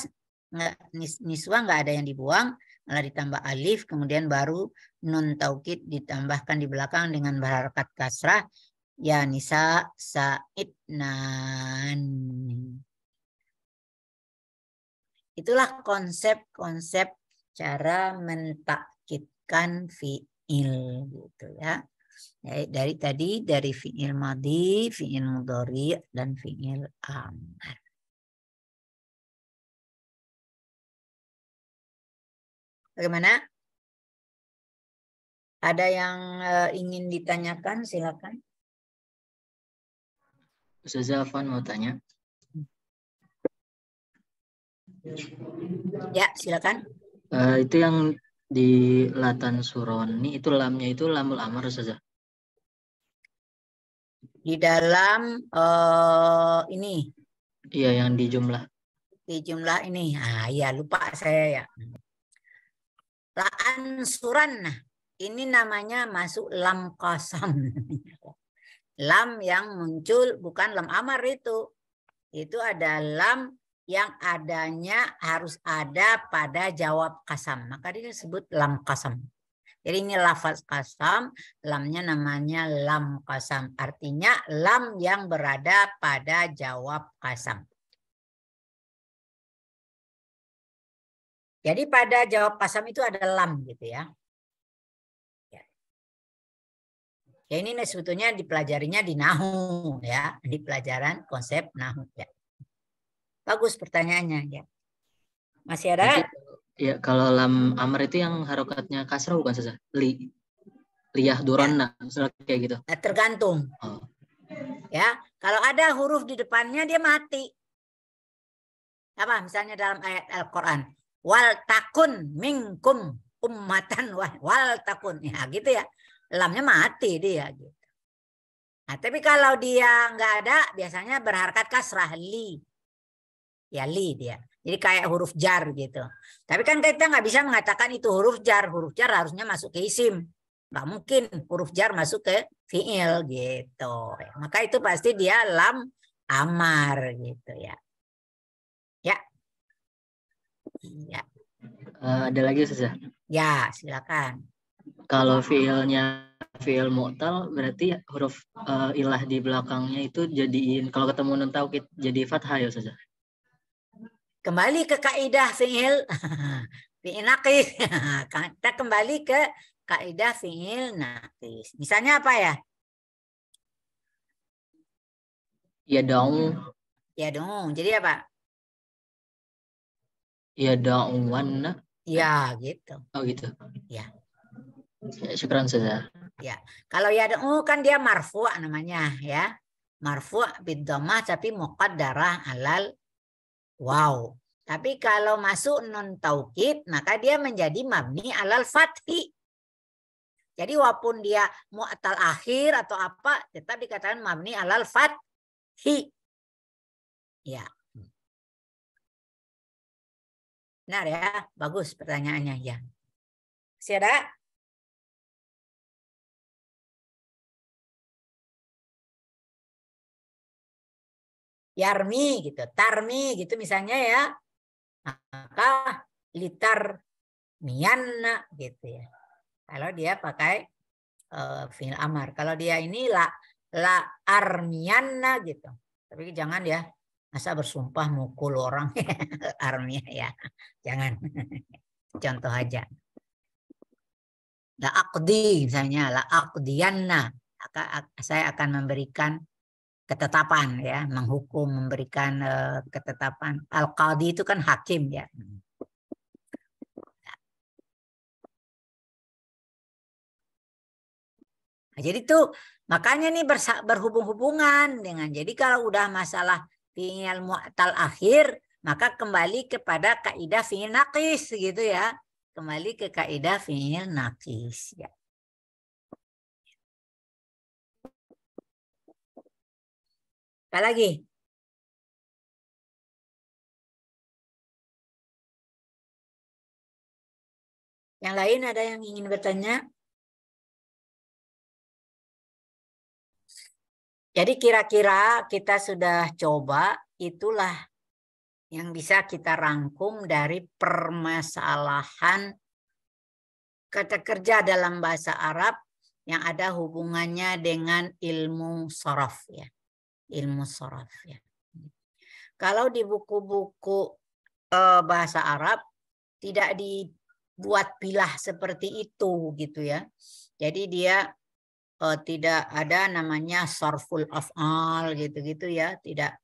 nggak ada yang dibuang, malah ditambah alif, kemudian baru nun taukid ditambahkan di belakang dengan berharakat kasrah, ya nisa saidnan. Itulah konsep-konsep cara mentakkidkan fiil gitu ya. Dari fiil madhi, fiil mudhari, dan fiil amr. Bagaimana? Ada yang ingin ditanyakan? Silakan. Ustazah Afwan mau tanya. Ya, silakan. Itu yang di latan suroni itu lamnya itu lamul amar Ustazah. Di dalam ini. Iya, yang di jumlah. Di jumlah ini. Ya lupa saya ya. Laan suran. Nah, ini namanya masuk lam qasam. Lam yang muncul bukan lam amar itu. Itu ada lam yang adanya harus ada pada jawab kasam. Maka dia disebut lam kasam. Jadi ini lafaz kasam, lamnya namanya lam kasam. Artinya lam yang berada pada jawab kasam. Jadi pada jawab kasam itu ada lam gitu ya. Ya ini sebetulnya dipelajarinya di nahu ya, di pelajaran konsep nahu ya. Bagus pertanyaannya ya. Masih ada? Berarti, ya kalau lam amar itu yang harokatnya kasrah bukan Ustazah? Liyah duronna, misalnya kayak gitu. Tergantung. Oh. Ya, kalau ada huruf di depannya dia mati. Apa misalnya dalam ayat Al-Qur'an, wal takun minkum ummatan wal takun. Ya, gitu ya. Lamnya mati dia gitu. Nah, tapi kalau dia nggak ada, biasanya berharakat kasrah li. Ya li dia. Jadi kayak huruf jar gitu. Tapi kan kita nggak bisa mengatakan itu huruf jar. Huruf jar harusnya masuk ke isim. Nggak mungkin huruf jar masuk ke fiil gitu. Maka itu pasti dia lam amar gitu ya. Ya. Ya. Ada lagi Ustazah? Ya, silakan. Kalau fiil mu'tal berarti huruf ilah di belakangnya itu jadiin kalau ketemu nun taukid jadi fathah ya Ustazah. Kembali ke kaidah fiil fiil naqis. Kita kembali ke kaidah fiil naqis. Misalnya apa ya? Ya dong. Ya dong. Jadi apa? Ya da'wan. Ya gitu. Oh gitu. Ya. Ya, syukran Ustazah. Ya. Kalau ya kan dia marfu namanya ya. Marfu bid dhammah tapi muqaddarah alal waw. Tapi kalau masuk nun taukid maka dia menjadi mabni alal fathi. Jadi walaupun dia mu'tal akhir atau apa tetap dikatakan mabni alal fathi. Ya. Benar ya, bagus pertanyaannya ya. Masih ada? Yarmi gitu, tarmi gitu misalnya ya. Maka litar mianna gitu ya. Kalau dia pakai fi'il amar. Kalau dia ini la armianna gitu. Tapi jangan ya, masa bersumpah mukul orang armia ya. Jangan. Contoh aja. La aqdi misalnya, la aqdiyanna. Saya akan memberikan ketetapan ya, menghukum, memberikan ketetapan. Al-qadi itu kan hakim ya. Nah, jadi tuh makanya nih berhubung-hubungan dengan, jadi kalau udah masalah fi'il mu'tal akhir, maka kembali kepada kaidah fi'il naqis gitu ya. Kembali ke kaidah fi'il naqis ya. Apa lagi? Yang lain ada yang ingin bertanya? Jadi kira-kira kita sudah coba, itulah yang bisa kita rangkum dari permasalahan kata kerja dalam bahasa Arab yang ada hubungannya dengan ilmu sorof ya. Ilmu sorof ya. Kalau di buku-buku bahasa Arab tidak dibuat pilah seperti itu gitu ya. Jadi dia tidak ada namanya sorful af'al gitu-gitu ya, tidak.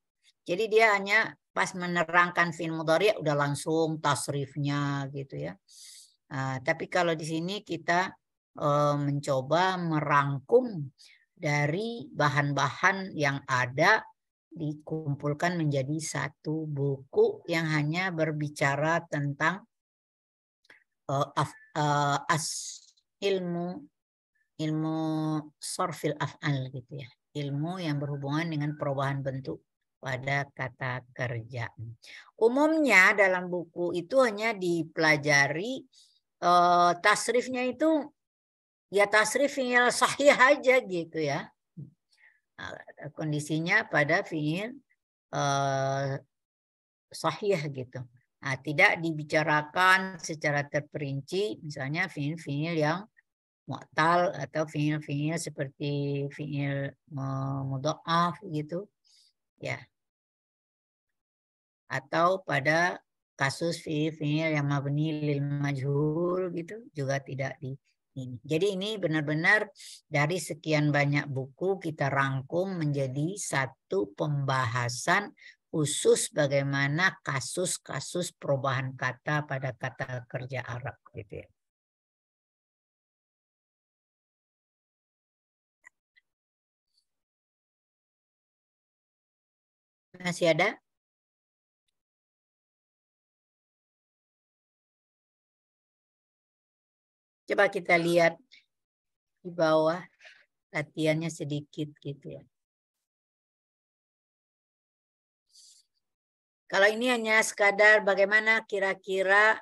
Jadi dia hanya pas menerangkan fi'il mudhari udah langsung tasrifnya gitu ya. Tapi kalau di sini kita mencoba merangkum dari bahan-bahan yang ada dikumpulkan menjadi satu buku yang hanya berbicara tentang ilmu sorfil af'al gitu ya. Ilmu yang berhubungan dengan perubahan bentuk pada kata kerja. Umumnya dalam buku itu hanya dipelajari tasrifnya itu ya tasrif fi'il sahih aja gitu ya. Kondisinya pada fi'il sahih gitu. Nah, tidak dibicarakan secara terperinci misalnya fi'il-fi'il yang mu'tal atau fi'il-fi'il seperti fi'il mudha'af gitu ya, atau pada kasus fi'il yang mabni lil majhul gitu juga tidak di ini. Jadi ini benar-benar dari sekian banyak buku kita rangkum menjadi satu pembahasan khusus bagaimana kasus-kasus perubahan kata pada kata kerja Arab gitu ya. Masih ada? Coba kita lihat di bawah latihannya sedikit gitu ya. Kalau ini hanya sekadar bagaimana kira-kira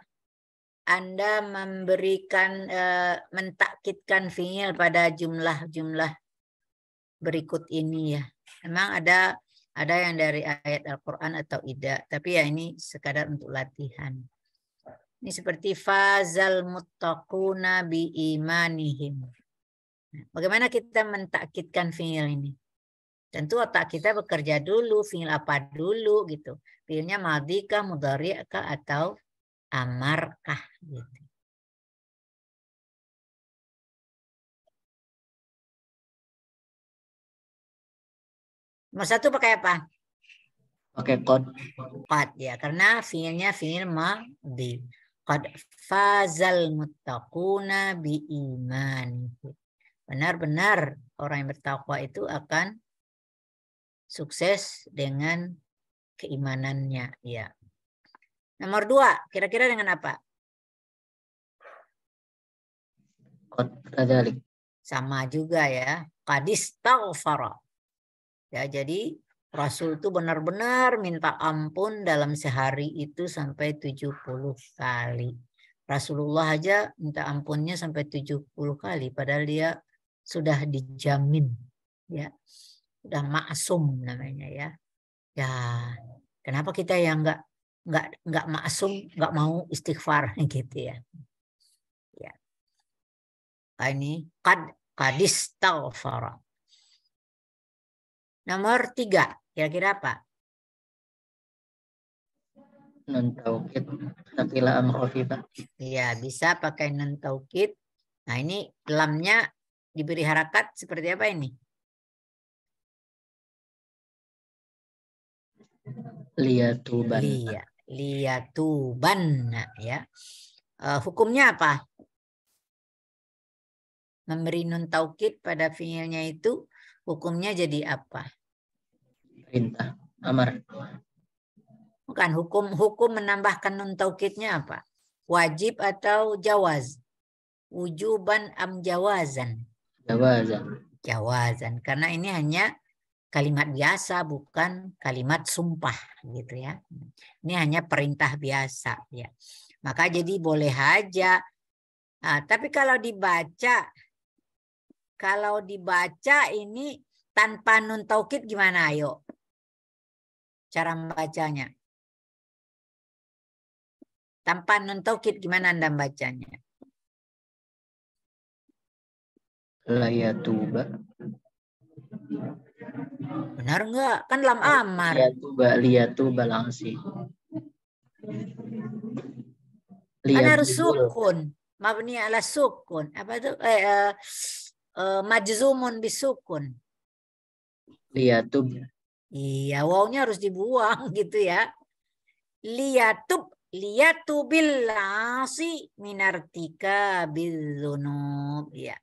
Anda memberikan mentakkidkan fi'il pada jumlah-jumlah berikut ini ya. Memang ada yang dari ayat Al-Qur'an atau tidak, tapi ya ini sekadar untuk latihan. Ini seperti fazal muttaquna bi imanihim. Bagaimana kita mentakkidkan fi'il ini? Tentu otak kita bekerja dulu, fi'il apa dulu gitu. Fi'ilnya madhikah, mudhari'kah atau amarkah gitu. Nomor satu pakai apa? Pakai qad. Qad ya, karena fi'ilnya fi'il madhi. Qad fazal muttaquna bi imanihim. Benar-benar orang yang bertakwa itu akan sukses dengan keimanannya. Ya. Nomor dua, kira-kira dengan apa? Qad kadzalik. Sama juga ya. Qadistaghfara. Ya, jadi Rasul itu benar-benar minta ampun dalam sehari itu sampai 70 kali. Rasulullah aja minta ampunnya sampai 70 kali. Padahal dia sudah dijamin. Ya, sudah maksum namanya ya. Ya, kenapa kita yang nggak maksum, nggak mau istighfar gitu ya. Ya. Ini qadistaghfara. Nomor 3, kira-kira apa? Nun taukid sakila amrofita. Iya, bisa pakai nun taukid. Nah, ini lamnya diberi harakat seperti apa ini? Liyatuban. Liyatuban ya. Hukumnya apa? Memberi nun taukid pada fiilnya itu hukumnya jadi apa? Perintah. Amar. Bukan, hukum menambahkan nun taukidnya apa? Wajib atau jawaz? Wujuban am jawazan? Jawazan. Jawazan, karena ini hanya kalimat biasa, bukan kalimat sumpah gitu ya. Ini hanya perintah biasa ya. Maka jadi boleh aja. Nah, tapi kalau dibaca ini tanpa nun taukid gimana? Ayo, cara membacanya. Tanpa nun taukid gimana Anda bacanya? Layatuba. Benar enggak? Kan lam amar. Liyatuba langsung. Kan harus sukun. Mabni ala sukun. Apa itu? Majzumun bisukun. Liyatub. Iya, wawnya harus dibuang gitu ya. Liyatubil lasi minartika bizunub. Ya.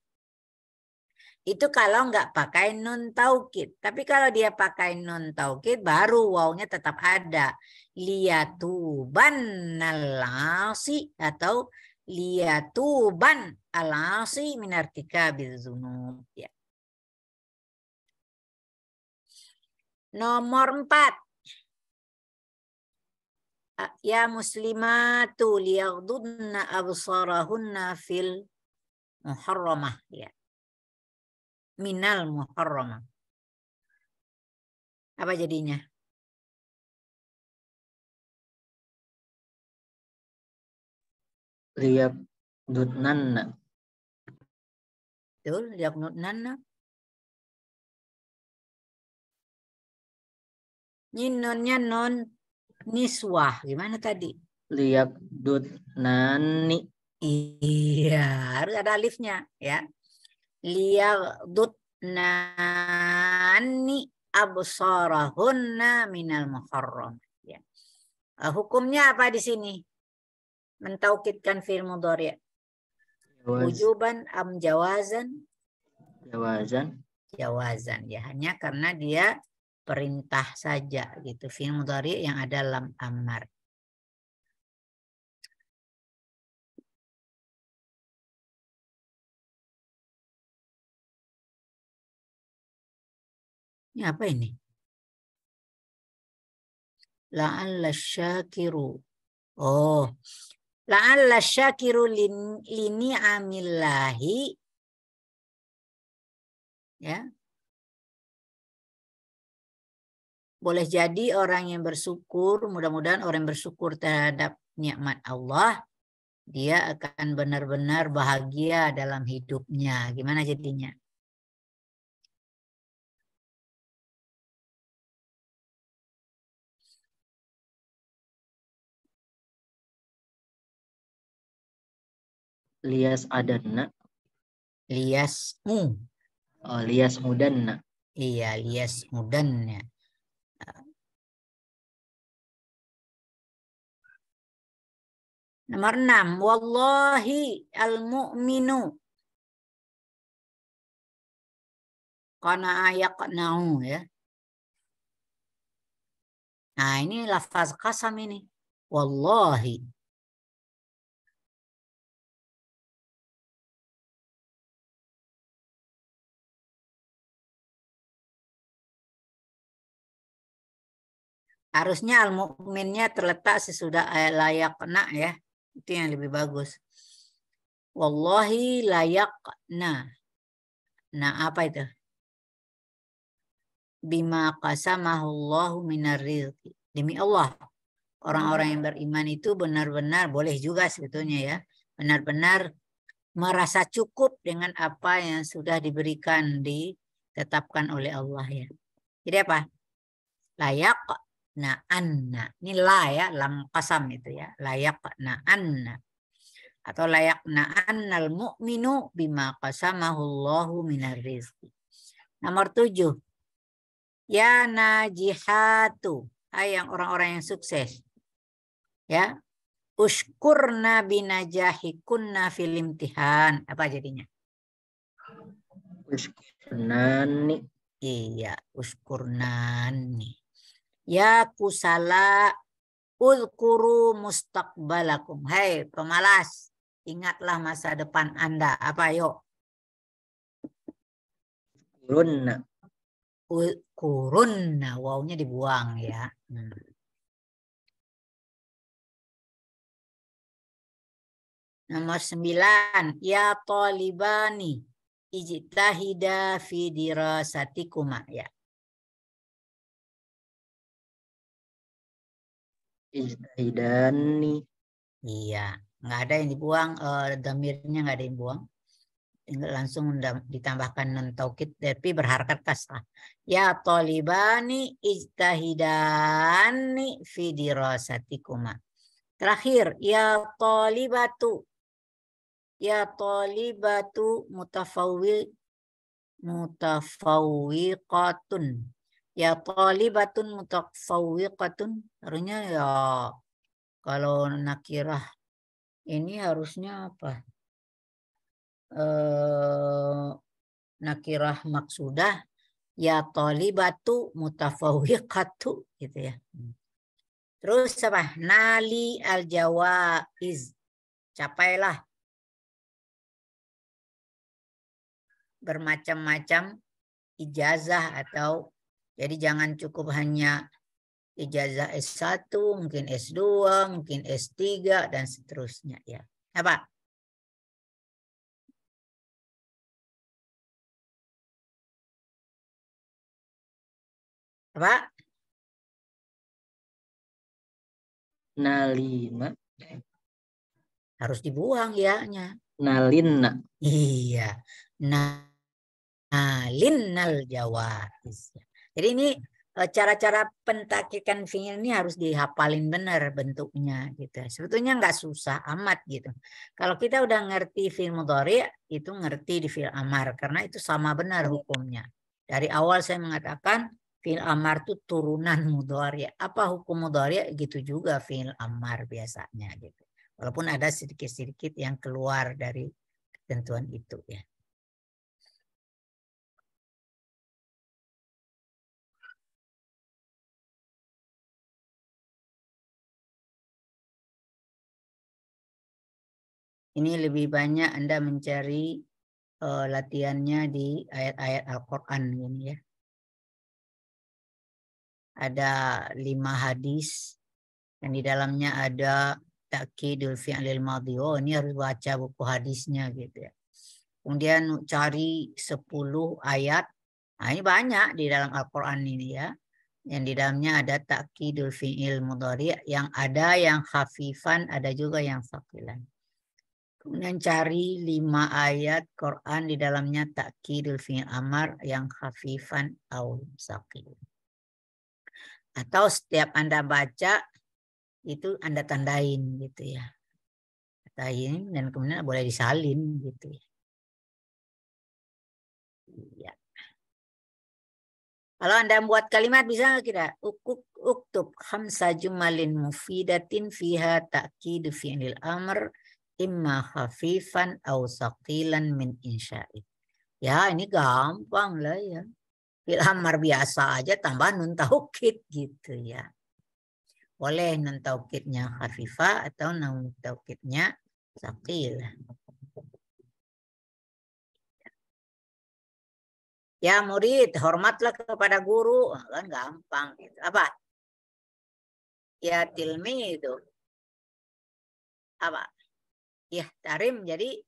Itu kalau nggak pakai nun taukid. Tapi kalau dia pakai nun taukid, baru wawnya tetap ada. Liyatuban alasi atau liyatuban alasi minartika bizunub. Ya. Nomor 4. Ya muslimatu liyaghdudna absarahunna fil muharramah. Ya. Minal muharramah. Apa jadinya? Liyaghdudnanna. Betul, liyaghdudnanna. Ini nonnya non niswah. Gimana tadi? Liyaghdudnani. Iya, harus ada alifnya ya. Liyaghdudnani absarahunna minal muharram. Ya. Hukumnya apa di sini? Mentaukidkan fi'il mudhari'. Wujuban am jawazan? Jawazan. Jawazan ya, hanya karena dia perintah saja gitu. Fi'il mudhari' yang ada lam amar. Ini apa ini? La'alla syakiru. Oh, la'alla syakiru lini'amillahi. Ya. Boleh jadi orang yang bersyukur, mudah-mudahan orang yang bersyukur terhadap nikmat Allah, dia akan benar-benar bahagia dalam hidupnya. Gimana jadinya? Lias adanna. Liasmu. Oh, lias mudanna. Iya, lias mudannya. Nomor 6. Wallahi al-mu'minu. Karena ayaqna'u ya. Nah, ini lafaz qasam ini. Wallahi. Harusnya al-mu'minnya terletak sesudah layakna ya. Itu yang lebih bagus. Wallahi layakna. Nah, apa itu? Bima qasamahullahu minar rizqi. Demi Allah, orang-orang yang beriman itu benar-benar, boleh juga sebetulnya ya, benar-benar merasa cukup dengan apa yang sudah diberikan, ditetapkan oleh Allah ya. Jadi apa? Layak na'anna. Ini la ya, lam qasam itu ya. Layak na'anna. Atau layak na'annal mu'minu bima qasamahullahu minar rizqi. Nomor 7. Ya najihatu. Hai yang orang-orang yang sukses. Ya. Ushkurna binajahikunna fil imtihan. Apa jadinya? Uskurnani. Iya, uskurnani. Ya kusala uzkuru mustaqbalakum. Hei pemalas, ingatlah masa depan Anda. Apa yuk? Kurunna. Kurun. Nah, wawnya dibuang ya. Nomor 9. Ya talibani ijtahida fi dirasatikuma. Ya. Ijtahidani. Iya. Nggak ada yang dibuang. Damirnya nggak ada yang buang. Langsung ditambahkan nun taukid tapi berharakat kasrah. Ya talibani ijtahidani fi dirasatikuma. Terakhir, ya talibatu. Ya talibatu mutafawwiqatun. Ya talibatun mutafawwiqatun. Harusnya ya kalau nakirah ini harusnya apa? Nakirah maksudah ya talibatu mutafawwiqatu gitu ya. Terus apa? Nali al-jawaiz. Capailah bermacam-macam ijazah atau jadi jangan cukup hanya ijazah S1, mungkin S2, mungkin S3 dan seterusnya ya. Apa? Apa? Nalima. Harus dibuang ya-nya. Nalinna. Iya. Nalinnal jawaiz. Jadi ini cara-cara pentakikan fiil ini harus dihafalin benar bentuknya gitu. Sebetulnya nggak susah amat gitu. Kalau kita udah ngerti fiil mudhari itu ngerti di fiil amar karena itu sama benar hukumnya. Dari awal saya mengatakan fiil amar itu turunan mudhari. Apa hukum mudhari? Gitu juga fiil amar biasanya gitu. Walaupun ada sedikit-sedikit yang keluar dari ketentuan itu ya. Ini lebih banyak Anda mencari latihannya di ayat-ayat Al-Quran ini ya. Ada 5 hadis yang di dalamnya ada ta'kidul fi'lil madhi. Oh, ini harus baca buku hadisnya gitu ya. Kemudian cari 10 ayat. Nah, ini banyak di dalam Al-Quran ini ya. Yang di dalamnya ada ta'kidul fi'il mudhari, yang ada yang khafifan, ada juga yang saqilan. Kemudian cari 5 ayat Quran di dalamnya ta'kidul fi'il amar yang khafifan au saqil. Atau setiap Anda baca itu Anda tandain gitu ya. Tandain dan kemudian boleh disalin gitu ya. Ya. Kalau Anda membuat kalimat bisa nggak kira? Uktub khamsa jumalin mufidatin fiha ta'kidu fi'il amr imma khafifan au saqilan min insya'id. Ya ini gampang lah ya. Fi'il amar biasa aja tambah nun taukid gitu ya. Boleh nun taukidnya khafifah atau nun taukidnya saqil. Ya murid, hormatlah kepada guru. Kan gampang gitu. Apa? Ya tilmi itu. Apa? Ya tarim jadi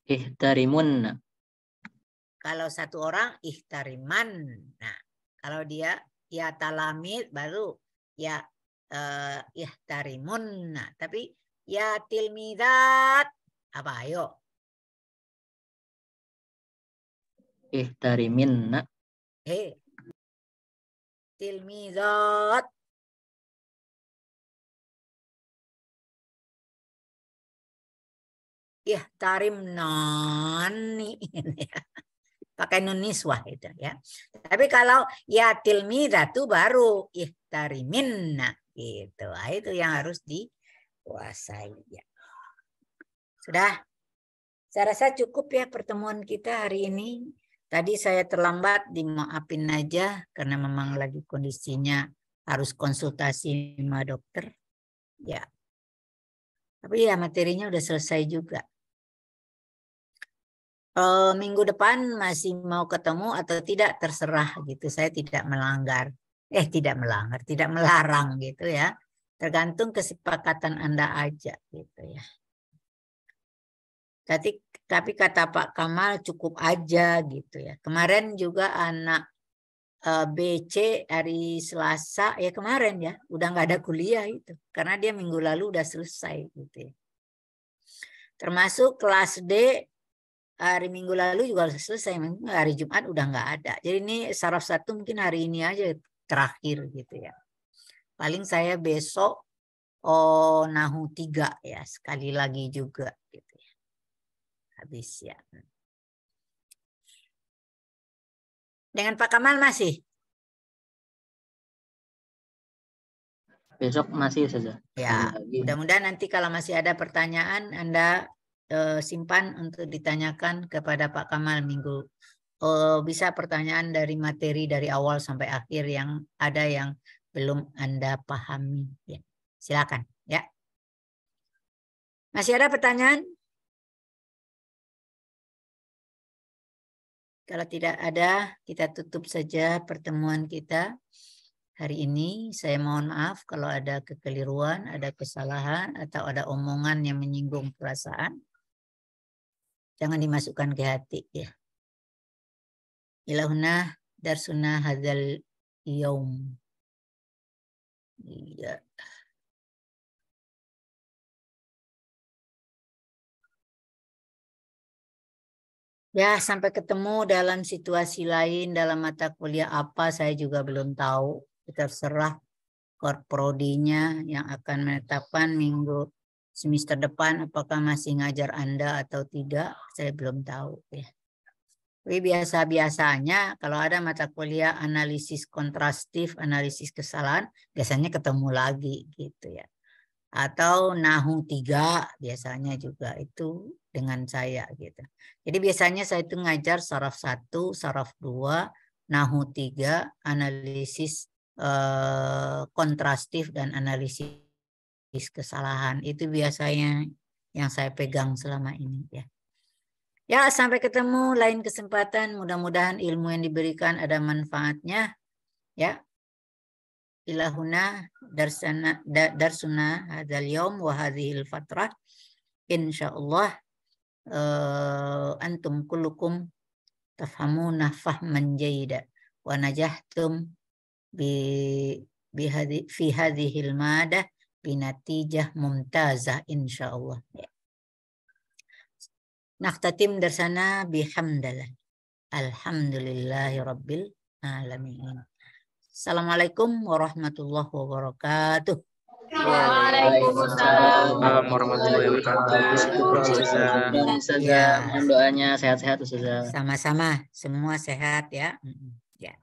Ihtarimunna. kalau satu orang ihtariman. Nah, kalau dia ya talamid baru ya ihtarimun. Nah, tapi ya tilmidat apa ayo? Ihtariminna. Tilmidat. Ihtarimnani. Pakai nun niswah itu ya. Tapi kalau ya tilmidatu baru ihtariminna gitu. Nah, itu yang harus dikuasai ya. Sudah? Saya rasa cukup ya pertemuan kita hari ini. Tadi saya terlambat, dimaafin aja karena memang lagi kondisinya harus konsultasi sama dokter. Ya. Tapi ya materinya udah selesai juga. Minggu depan masih mau ketemu atau tidak terserah gitu. Saya tidak melanggar. Tidak melarang gitu ya. Tergantung kesepakatan Anda aja gitu ya. Tapi kata Pak Kamal cukup aja gitu ya. Kemarin juga anak BC hari Selasa ya kemarin ya udah nggak ada kuliah itu karena dia minggu lalu udah selesai gitu ya. Termasuk kelas D hari minggu lalu juga selesai, hari Jumat udah nggak ada. Jadi ini saraf 1 mungkin hari ini aja terakhir gitu ya. Paling saya besok Nahu 3 ya sekali lagi juga gitu ya. Habis ya. Dengan Pak Kamal masih? Besok masih saja. Ya, mudah-mudahan nanti kalau masih ada pertanyaan Anda simpan untuk ditanyakan kepada Pak Kamal minggu. Bisa pertanyaan dari materi dari awal sampai akhir yang ada yang belum Anda pahami. Ya, silakan. Ya. Masih ada pertanyaan? Kalau tidak ada, kita tutup saja pertemuan kita hari ini. Saya mohon maaf kalau ada kekeliruan, ada kesalahan, atau ada omongan yang menyinggung perasaan. Jangan dimasukkan ke hati ya. Ilahuna darsuna hadzal yaum. Iya. Ya, sampai ketemu dalam situasi lain, dalam mata kuliah apa, saya juga belum tahu. Terserah korprodinya yang akan menetapkan minggu semester depan, apakah masih ngajar Anda atau tidak, saya belum tahu. Ya. Tapi biasa-biasanya kalau ada mata kuliah analisis kontrastif, analisis kesalahan, biasanya ketemu lagi gitu ya. Atau Nahu 3 biasanya juga itu dengan saya gitu. Jadi biasanya saya itu ngajar saraf 1, saraf 2, Nahu 3, analisis kontrastif dan analisis kesalahan. Itu biasanya yang saya pegang selama ini ya. Ya, sampai ketemu lain kesempatan. Mudah-mudahan ilmu yang diberikan ada manfaatnya ya. Ilahuna darsuna hadzal yaum wa hadhil fatrah insyaallah antum kullukum tafhamuna fahman jayyida wa najahtum fi hadhil madah binatijah mumtazah insyaallah. Naqtatim darsana bihamdallah. Alhamdulillahi rabbil alamin. Assalamualaikum warahmatullahi wabarakatuh. Waalaikumsalam warahmatullahi wabarakatuh. Ya, doanya sehat-sehat Ustazah. Sama-sama, semua sehat ya. Ya.